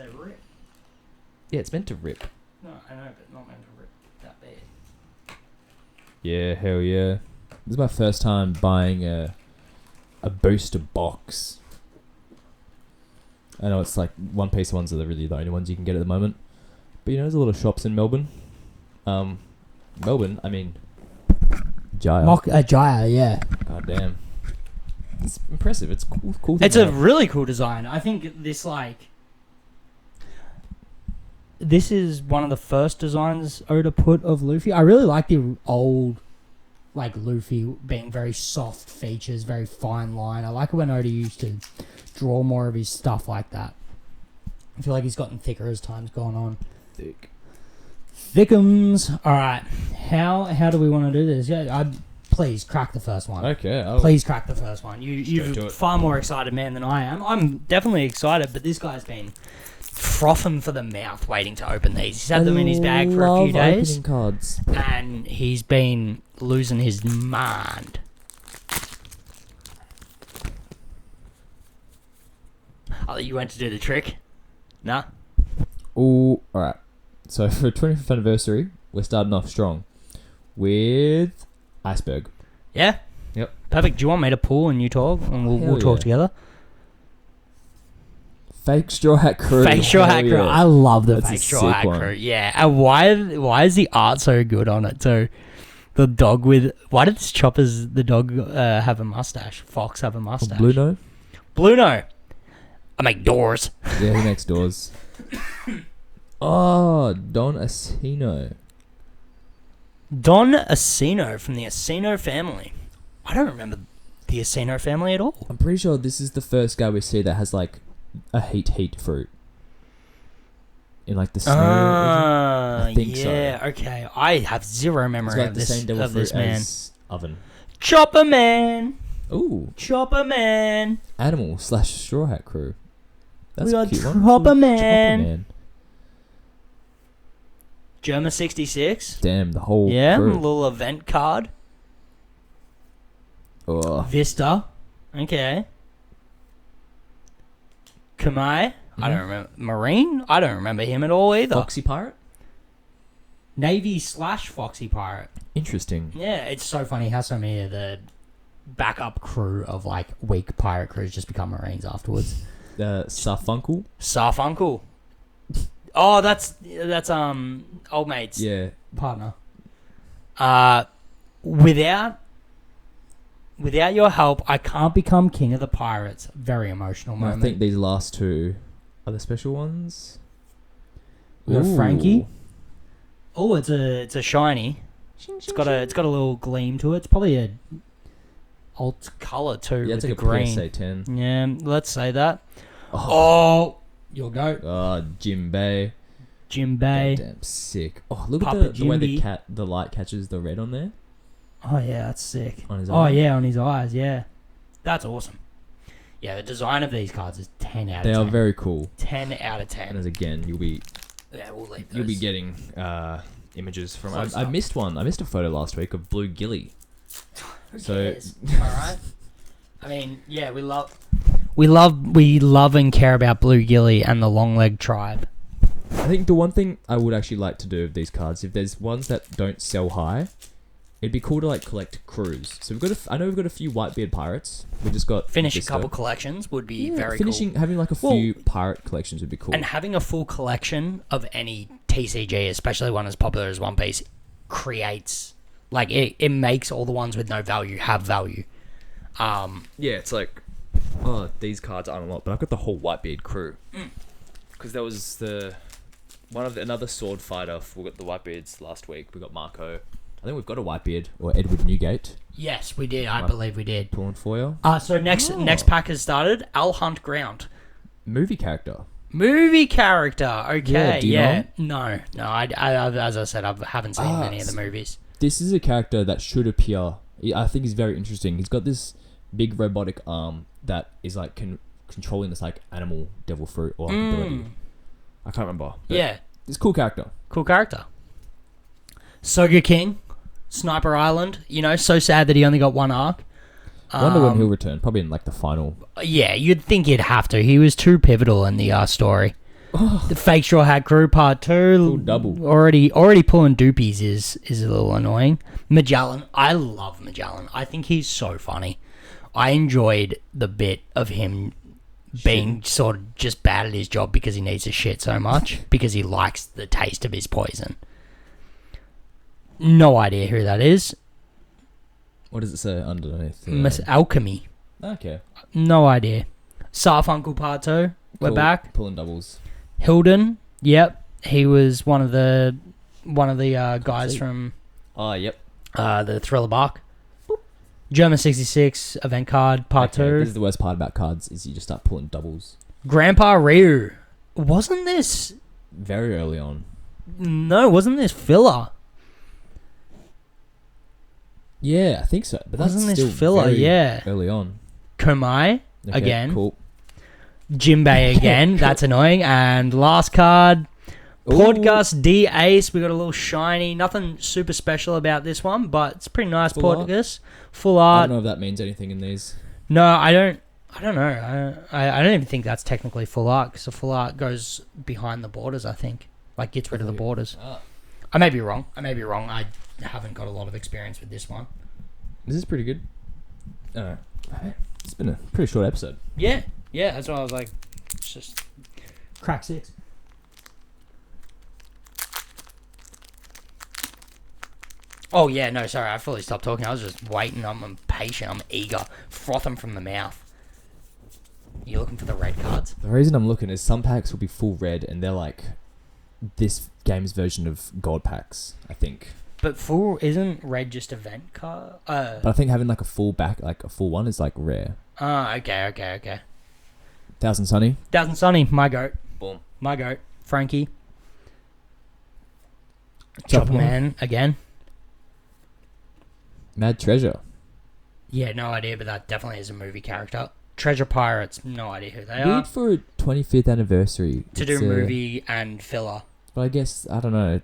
Yeah, it's meant to rip. No, I know, but not meant to rip that bad. Yeah, hell yeah. This is my first time buying a booster box. I know it's like One Piece ones are really the only ones you can get at the moment. But you know, there's a lot of shops in Melbourne. Melbourne, I mean... Jaya. Jaya, yeah. God damn. It's impressive. It's cool. It's a really cool design. I think this is one of the first designs Oda put of Luffy. I really like the old, Luffy being very soft features, very fine line. I like it when Oda used to draw more of his stuff like that. I feel like he's gotten thicker as time's gone on. Thickums. All right. How do we want to do this? Yeah, please crack the first one. Okay. Please crack the first one. do You're it. far more excited man than I am. I'm definitely excited, but this guy's been frothing for the mouth waiting to open these. He's had them in his bag for a few days. Opening cards. And he's been losing his mind. Oh, you went to do the trick? Nah? Ooh, alright. So for 25th anniversary, we're starting off strong with Iceberg. Yeah? Yep. Perfect. Do you want me to pull and you talk? And we'll Hell talk yeah. together? Fake Straw Hat Crew. Fake Straw Hell Hat Crew. yeah. I love the That's a Fake Straw sick Hat one. Crew. Yeah. And why is the art so good on it too? The dog with... Why did the dog have a mustache? Fox have a mustache? Bluno? Bluno. I make doors. Yeah, he makes doors. Oh, Don Asino. Don Asino from the Asino family. I don't remember the Asino family at all. I'm pretty sure this is the first guy we see that has like a heat fruit. In like the snow. I think so. Yeah, okay. I have zero memory It's got of the this, same devil of fruit this man. as Oven. Chopper Man. Ooh, Chopper Man. Animal / Straw Hat Crew. That's We a got cute one. Chopper Chopper Man. Man. Germa 66. Damn, the whole Yeah, crew. little event card. Oh. Vista. Okay. Kamai. I don't remember. Marine? I don't remember him at all either. Foxy Pirate? Navy / Foxy Pirate. Interesting. Yeah, it's so funny how so many of the backup crew of like weak pirate crews just become Marines afterwards. Sarfunkel? Sarfunkel. Oh, that's old mate's Yeah. partner. Without your help, I can't become king of the pirates. Very emotional I moment. think these last two are the special ones. We got Ooh. Frankie. Oh, it's a shiny. It's got a little gleam to it. It's probably a alt color too. Yeah, with it's like the a green. PSA 10. Yeah, let's say that. Oh, Oh, you'll go. Jim Bay. Jim Bay. Damn sick. Oh, look Papa at the way Jimby. the light catches the red on there. Oh yeah, that's sick. On his Oh eye. yeah, on his eyes. Yeah, that's awesome. Yeah, the design of these cards is 10 out of They 10. are very cool. 10 out of And 10. as again, you'll be Yeah, we'll leave those. you'll be getting images from. Close I up. missed one. I missed a photo last week of Blue Gilly. Who So- cares? All right. I mean, yeah, we love and care about Blue Gilly and the Long Leg Tribe. I think the one thing I would actually like to do with these cards, if there's ones that don't sell high, it'd be cool to like collect crews. So I know we've got a few Whitebeard pirates. We just got Finish a Vista. couple collections would be very finishing cool. having like a Well, few pirate collections would be cool. And having a full collection of any TCG, especially one as popular as One Piece, creates like it makes all the ones with no value have value. Yeah, it's like, these cards aren't a lot, but I've got the whole Whitebeard crew. Because there was another sword fighter for the Whitebeards last week. We got Marco. I think we've got a Whitebeard or Edward Newgate Yes, we did. I believe we did. pulling foil. So next pack has started. Al Hunt Ground. Movie character. Movie character. Okay. do you Yeah. No. I as I said, I haven't seen Ah, many of the movies. This is a character that should appear. I think he's very interesting. He's got this big robotic arm that is like controlling this like animal devil fruit or ability. I can't remember. But Yeah. it's a cool character. Cool character. Soga King. Sniper Island. So sad that he only got one arc. Wonder when he'll return. Probably in like the final. Yeah, you'd think he'd have to. He was too pivotal in the story. The Fake Straw Hat Crew Part 2. Little double. Already pulling doopies is a little annoying. Magellan. I love Magellan. I think he's so funny. I enjoyed the bit of him being sort of just bad at his job because he needs to shit so much because he likes the taste of his poison. No idea who that is. What does it say underneath? Miss Alchemy. Okay. No idea. Sarfunkel Part 2. We're Cool. back. Pulling doubles. Hilden. Yep. He was one of the guys see. from Oh, yep. the Thriller Bark. German 66 event card Part Okay, 2. this is the worst part about cards is you just start pulling doubles Grandpa Ryu. Wasn't this very early on. filler? Yeah, I think so. But that's Wasn't this still filler? very Yeah. early on. Komai Okay, again. Cool. Jimbei again. That's annoying. And last card. Ooh. Portgas D Ace. We got a little shiny. Nothing super special about this one, but it's pretty nice. Full art? Portgas. Full I art. don't know if that means anything in these. No, I don't know. I don't even think that's technically full art because the full art goes behind the borders. I think like gets rid of the borders. Ah. I may be wrong. I haven't got a lot of experience with this one. This is pretty good. It's been a pretty short episode. Yeah. That's why I was like, it's just Crack 6. Oh, yeah, no, sorry, I fully stopped talking. I was just waiting. I'm impatient. I'm eager. Frothing from the mouth. You looking for the red cards? The reason I'm looking is some packs will be full red, and they're like this game's version of gold packs, I think. But full isn't red just event card? But I think having like a full back, like a full one, is like rare. Okay. Thousand Sunny. Thousand Sunny, my goat. Boom. My goat. Frankie. Chopper Chopper Man again. Mad Treasure. Yeah, no idea, but that definitely is a movie character. Treasure Pirates, no idea who they are. Weird for a 25th anniversary. To do movie and filler. But I guess, I don't know.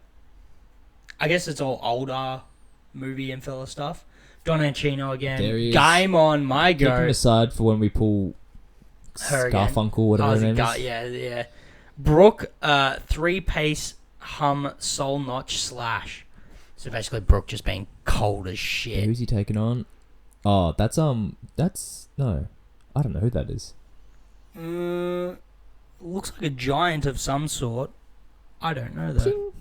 I guess it's all older movie and filler stuff. Don Ancino again. There he is. Game on, my Keep him goat. aside for when we pull Her again. Scarfunkel, whatever her name is. Yeah. Brooke, 3-pace hum soul notch slash. So basically Brooke just being cold as shit. Who's he taking on? Oh, that's no. I don't know who that is. Looks like a giant of some sort. I don't know though.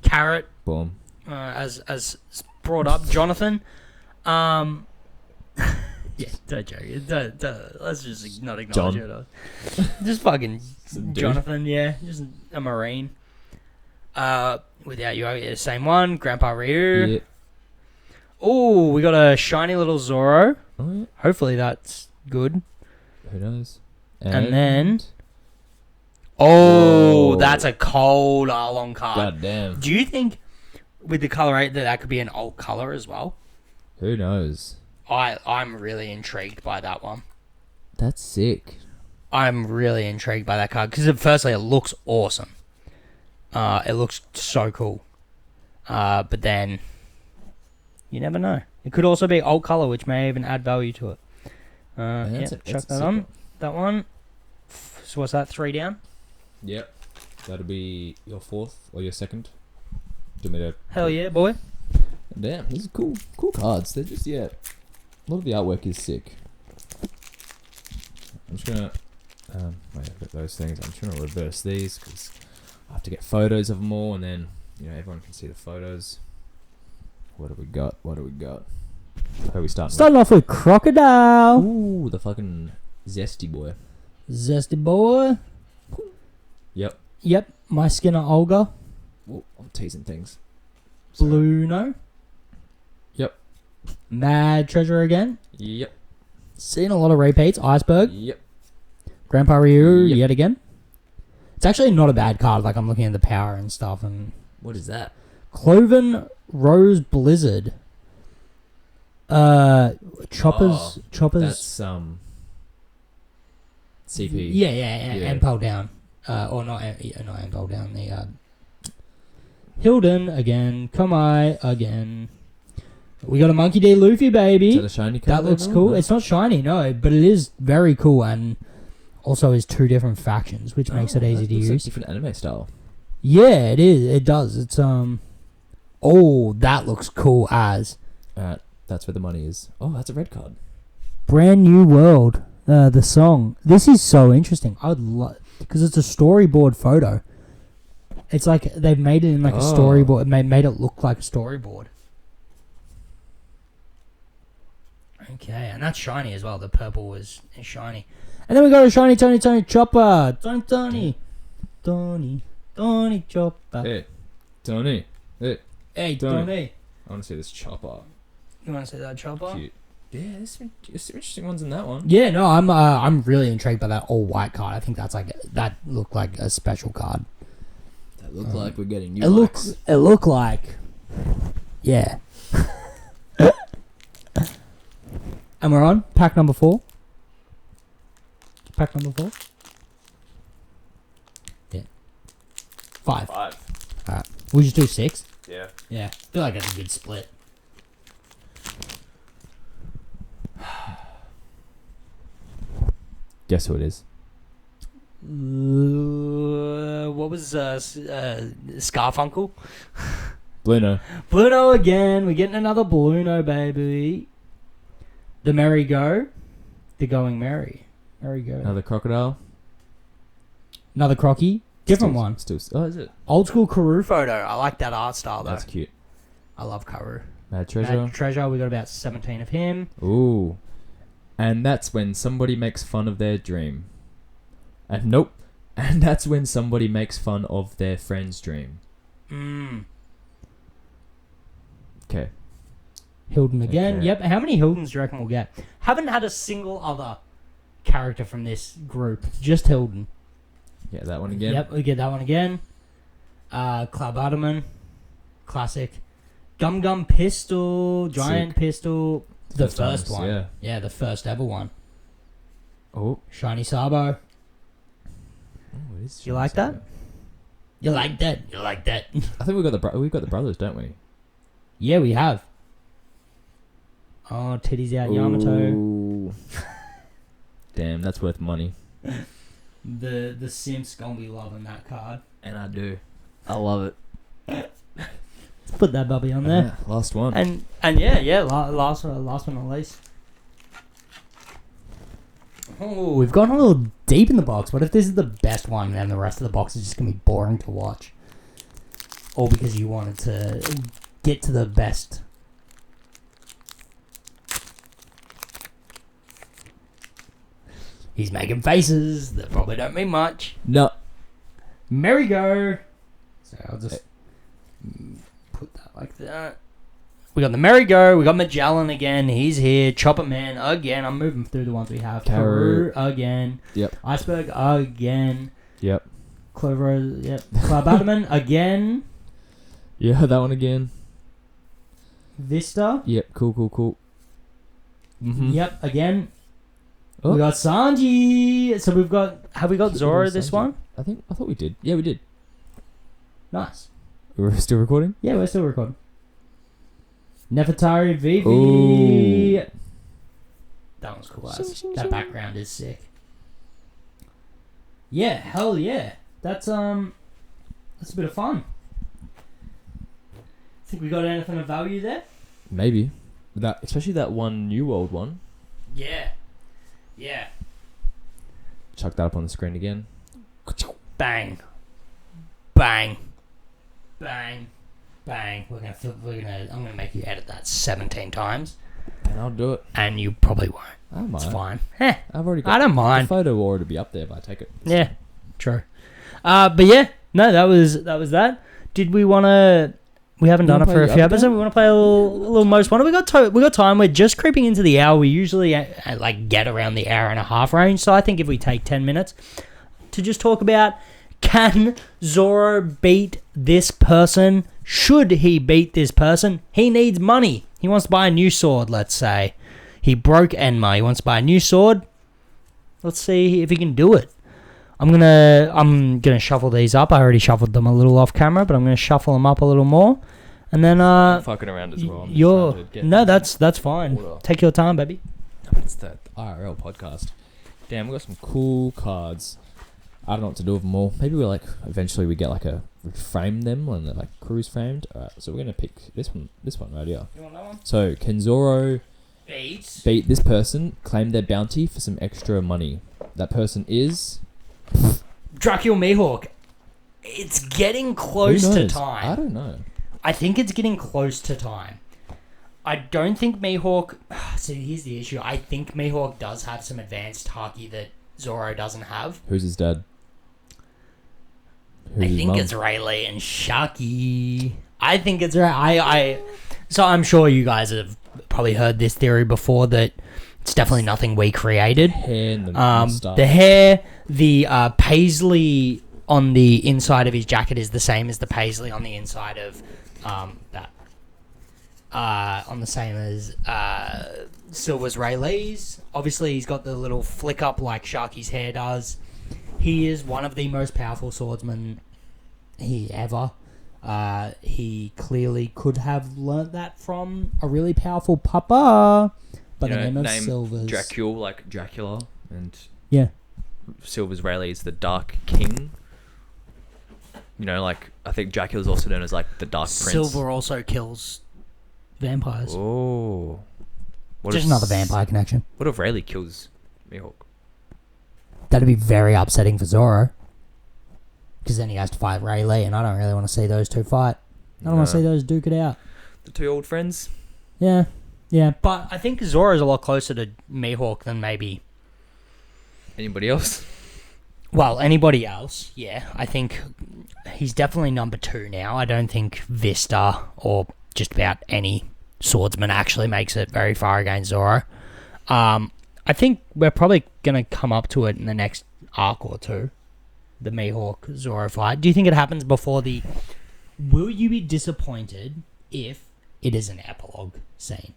Carrot, Boom. as brought up, Jonathan. Yeah, don't joke. Let's just not acknowledge John. it. Just fucking Some dude. Jonathan, yeah. Just a Marine. Without you, I get the same one. Grandpa Ryu. Yeah. Oh, we got a shiny little Zoro. Oh, yeah. Hopefully that's good. Who knows? And then... Oh, Whoa. that's a cold Arlong card. God damn. Do you think with the color rate that could be an alt color as well? Who knows? I'm really intrigued by that one. That's sick. I'm really intrigued by that card because firstly it looks awesome. It looks so cool. But then you never know. It could also be alt color, which may even add value to it. Chuck that on. That one. So what's that? 3 down. Yep. That'll be your 4th or your 2nd. Do me to... Hell yeah, boy. Damn, these are cool cards. They're just, yeah. A lot of the artwork is sick. I'm just gonna... wait, I've got those things. I'm just gonna reverse these because I have to get photos of them all, and then, everyone can see the photos. What do we got? Who are we starting Starting off with Crocodile. with? Ooh, the fucking zesty boy. Zesty boy. Yep. My Skinner Olga. Ooh, I'm teasing things. Bluno. Yep. Mad Treasure again. Yep. Seen a lot of repeats. Iceberg. Yep. Grandpa Ryu Yep. yet again. It's actually not a bad card. Like I'm looking at the power and stuff. And What is that? Cloven Rose Blizzard. Choppers. That's CP. Yeah. Empel down. Or not Empel down. The Hilden again. Kamai again. We got a Monkey D. Luffy, baby. Is that a shiny card? That looks cool. It's not shiny, no, but it is very cool and also is 2 different factions, which makes it easy to It's use. a different anime style. Yeah, it is. It does. It's Oh, that looks cool as That's where the money is. Oh, that's a red card. Brand New World. The song. This is so interesting. I would love because it's a storyboard photo. It's like they've made it in like a storyboard. Made it look like a storyboard. Okay, and that's shiny as well. The purple is shiny. And then we got a shiny Tony Chopper. Tony Chopper. Hey, Tony. Hey, Tony. Tony. I want to see this chopper. You want to see that chopper? Cute. Yeah, there's some interesting ones in that one. Yeah, no, I'm really intrigued by that all white card. I think that looked like a special card. That look like we're getting new. It looked like, yeah. And we're on pack number 4. Pack number 4. Yeah. 5. 5. All right. We'll just do 6. Yeah. Yeah. I feel like it's a good split. Guess who it is? What was Scarfunkel? Bluno. Bluno again. We're getting another Bluno, baby. The Merry Go. The Going Merry. Merry Go. Another crocodile. Another crocky. Different one. Still. Oh, is it? Old school Karoo photo. I like that art style though. That's cute. I love Karoo. Mad Treasure. Mad Treasure. We got about 17 of him. Ooh. And that's when somebody makes fun of their dream. And nope. And that's when somebody makes fun of their friend's dream. Okay. Hilton again. Okay. Yep. How many Hildens do you reckon we'll get? Haven't had a single other character from this group. Just Hilton. Yeah, that one again. Yep, we get that one again. Club Ottoman. Classic. Gum Gum Pistol. Giant Sick. Pistol. The first times, one. yeah. Yeah, the first ever one. Oh. Shiny Sabo. Oh, it is You like that? You like that? You like that? I think we've got the brothers, don't we? Yeah, we have. Oh, titties out Yamato. Ooh. Damn, that's worth money. The Simps gonna be loving that card. And I do. I love it. Let's put that bubby on there. Last one. And yeah, last one not least. Oh, we've gone a little deep in the box. What if this is the best one and the rest of the box is just gonna be boring to watch? All because you wanted to get to the best. He's making faces that probably don't mean much. No. Merry-go. So I'll just put that like that. We got the Merry-go. We got Magellan again. He's here. Chopper Man again. I'm moving through the ones we have. Karoo again. Yep. Iceberg again. Yep. Clover. Yep. Club Ottoman again. Yeah, that one again. Vista. Yep. Cool. Mm-hmm. Yep. Again. Oh. We got Sanji. So we've got. Have we got Zoro this Sanji. one? I thought we did. Yeah, we did. Nice. We're still recording? Yeah, we're still recording. Nefertari Vivi. Ooh. That one's cool. That background is sick. Yeah, hell yeah. That's a bit of fun. Think we got anything of value there? Maybe. Especially that one New World one. Yeah. Yeah. Chuck that up on the screen again. Bang. Bang. Bang. Bang. I'm gonna make you edit that 17 times. And I'll do it. And you probably won't. I don't mind. It's fine. I've already got I don't mind. The photo will already be up there if I take it. Yeah. True. But yeah, no, that was that. Did we wanna we haven't done it for a few episodes. We want to play a little most wanted. We got time. We're just creeping into the hour. We usually get around the hour and a half range. So I think if we take 10 minutes to just talk about, can Zoro beat this person? Should he beat this person? He needs money. He wants to buy a new sword, let's say. He broke Enma. He wants to buy a new sword. Let's see if he can do it. I'm gonna shuffle these up. I already shuffled them a little off camera, but I'm gonna shuffle them up a little more. And then I'm fucking around as well. I'm just trying to get that's fine. water. Take your time, baby. It's the IRL podcast. Damn, we got some cool cards. I don't know what to do with them all. Maybe eventually we get frame them and they're cruise framed. Alright, so we're gonna pick this one right here. You want that one? So can Zoro beat this person, claim their bounty for some extra money? That person is Dracula Mihawk. It's getting close to time. I don't know. I think it's getting close to time. I don't think Mihawk... See, here's the issue. I think Mihawk does have some advanced haki that Zoro doesn't have. Who's his dad? I think it's Rayleigh and Shaki. I think it's right. So I'm sure you guys have probably heard this theory before that it's definitely nothing we created. Hair and the hair, the paisley on the inside of his jacket is the same as the paisley on the inside of that. On the same as Silver's Rayleigh's. Obviously, he's got the little flick up like Sharky's hair does. He is one of the most powerful swordsmen ever. He clearly could have learnt that from a really powerful papa by the name of Silver's. Dracula, like Dracula, and yeah, Silver's Rayleigh is the Dark King. I think Dracula's also known as the Dark Prince. Silver also kills vampires. Oh, Just another vampire connection. What if Rayleigh kills Mihawk? That'd be very upsetting for Zoro. Because then he has to fight Rayleigh, and I don't really want to see those two fight. I don't want to see those duke it out. The two old friends. Yeah. Yeah. But I think Zoro's a lot closer to Mihawk than maybe... Anybody else? Well, anybody else, yeah. I think he's definitely number 2 now. I don't think Vista or just about any swordsman actually makes it very far against Zoro. I think we're probably going to come up to it in the next arc or two. The Mihawk Zoro fight. Do you think it happens before the... Will you be disappointed if it is an epilogue scene?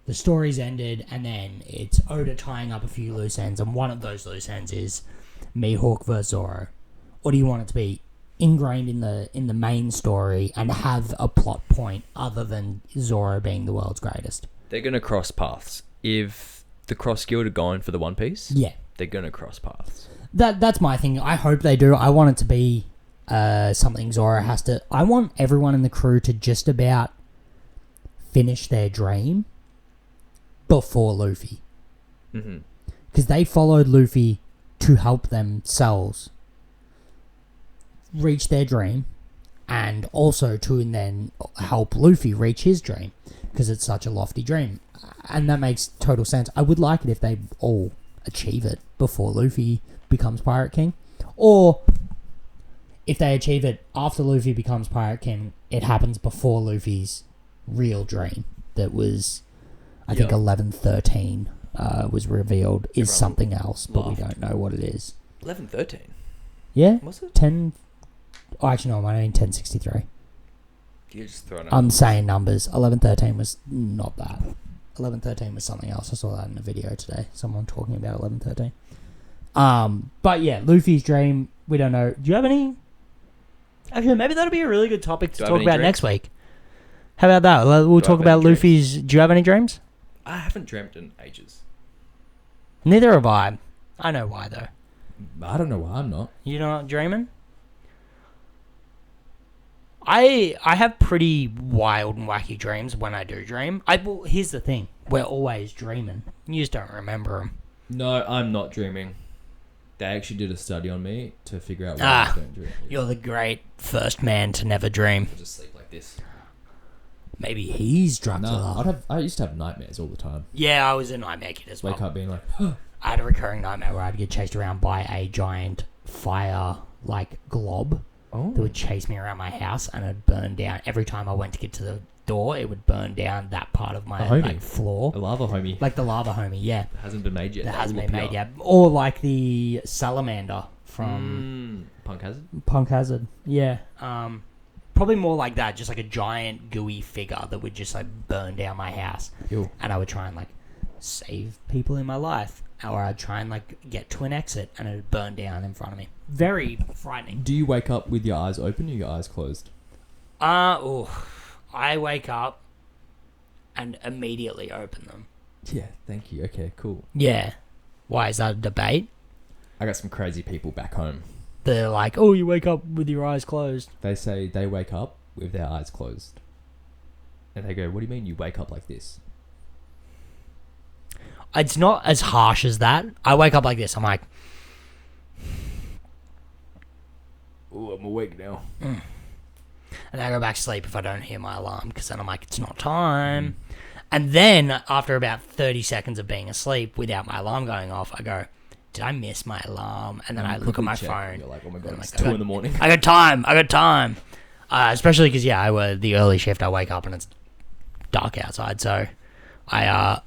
The story's ended and then it's Oda tying up a few loose ends, and one of those loose ends is Mihawk versus Zoro. Or do you want it to be ingrained in the main story and have a plot point other than Zoro being the world's greatest? They're going to cross paths. If the Cross Guild are going for the One Piece, yeah, they're going to cross paths. That's my thing. I hope they do. I want it to be something Zoro has to... I want everyone in the crew to just about finish their dream before Luffy. Because they followed Luffy to help themselves reach their dream, and also to then help Luffy reach his dream, because it's such a lofty dream. And that makes total sense. I would like it if they all achieve it before Luffy becomes Pirate King, or if they achieve it after Luffy becomes Pirate King, it happens before Luffy's real dream that was, I think 1113 was revealed is Everyone something else, but we laughed. don't know what it is. 1113. Yeah? Was it? 10... Oh, actually, no, I mean 1063. You're just throwing out. I'm saying numbers. 1113 was not that. 1113 was something else. I saw that in a video today. Someone talking about 1113. But yeah, Luffy's dream, we don't know. Do you have any... Actually, maybe that'll be a really good topic to talk about next week. How about that? We'll talk about Luffy's... Do you have any dreams? I haven't dreamt in ages. Neither have I. I know why, though. I don't know why I'm not. You're not dreaming? I have pretty wild and wacky dreams when I do dream. Well, here's the thing. We're always dreaming. You just don't remember them. No, I'm not dreaming. They actually did a study on me to figure out why I don't dream. You're the great first man to never dream. I just sleep like this. Maybe he's drugged a lot. No, I used to have nightmares all the time. Yeah, I was a nightmare kid as well. Wake up being like, I had a recurring nightmare where I'd get chased around by a giant fire, glob that would chase me around my house, and it'd burn down. Every time I went to get to the door, it would burn down that part of my floor. a lava homie. Like the lava homie, yeah. That hasn't been made yet. That hasn't been made yet. Or like the salamander from Punk Hazard? Punk Hazard. Yeah. Probably more like that, just like a giant gooey figure that would just burn down my house. Ew. And I would try and save people in my life. Or I'd try and get to an exit and it would burn down in front of me. Very frightening. Do you wake up with your eyes open or your eyes closed? I wake up and immediately open them. Yeah, thank you. Okay, cool. Yeah. Why, is that a debate? I got some crazy people back home. They're like, oh, you wake up with your eyes closed. They say they wake up with their eyes closed. And they go, what do you mean you wake up like this? It's not as harsh as that. I wake up like this. I'm like... Oh, I'm awake now. And I go back to sleep if I don't hear my alarm, because then I'm like, it's not time. And then, after about 30 seconds of being asleep without my alarm going off, I go, did I miss my alarm? And then I look at my phone. You're like, oh my God, it's like, 2 in the morning. I got time. Especially because, I work the early shift. I wake up and it's dark outside. So, I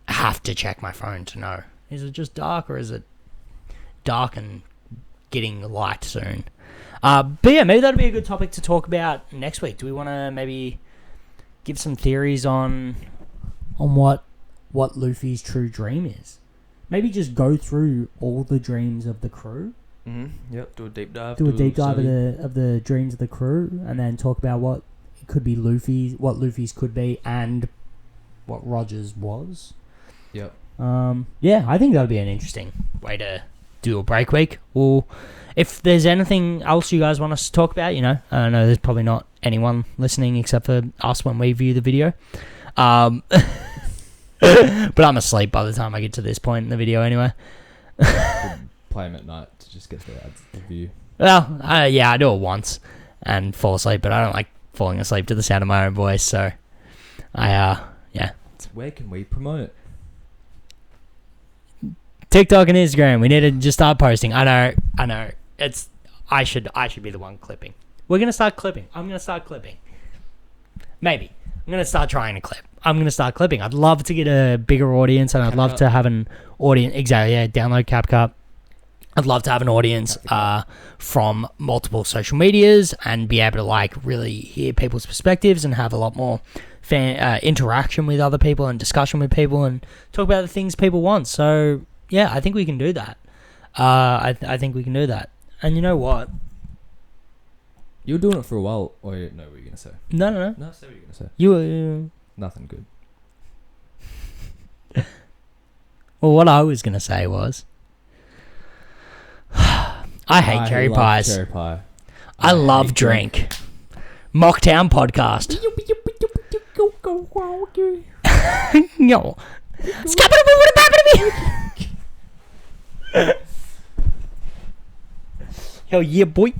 have to check my phone to know. Is it just dark, or is it dark and getting light soon? But yeah, maybe that'll be a good topic to talk about next week. Do we want to maybe give some theories on what Luffy's true dream is? Maybe just go through all the dreams of the crew. Yep. Do a deep dive. Do a deep dive of the dreams of the crew, and then talk about what it could be what Luffy's could be, and what Roger's was. Yep. Yeah, I think that'll be an interesting way to do a break week. Well, if there's anything else you guys want us to talk about, I know there's probably not anyone listening except for us when we view the video. But I'm asleep by the time I get to this point in the video anyway. play them at night to just get the view. Well, yeah, I do it once and fall asleep, but I don't like falling asleep to the sound of my own voice, so yeah. Where can we promote? TikTok and Instagram. We need to just start posting. I know. I should be the one clipping. We're gonna start clipping. I'm gonna start clipping. Maybe. I'm gonna start trying to clip. I'm gonna start clipping. I'd love to get a bigger audience, and I'd love to have an audience. Exactly. Yeah. Download CapCut. I'd love to have an audience from multiple social medias and be able to like really hear people's perspectives and have a lot more interaction with other people and discussion with people and talk about the things people want. So yeah, I think we can do that. I think we can do that. And you know what? You were doing it for a while. Or no, what were you gonna say? No. No, say what you're gonna say. You Nothing good. well, what I was gonna say was, I hate cherry love pies. Cherry pie. I love drink. Mocktown podcast. No. Hell yeah, boy.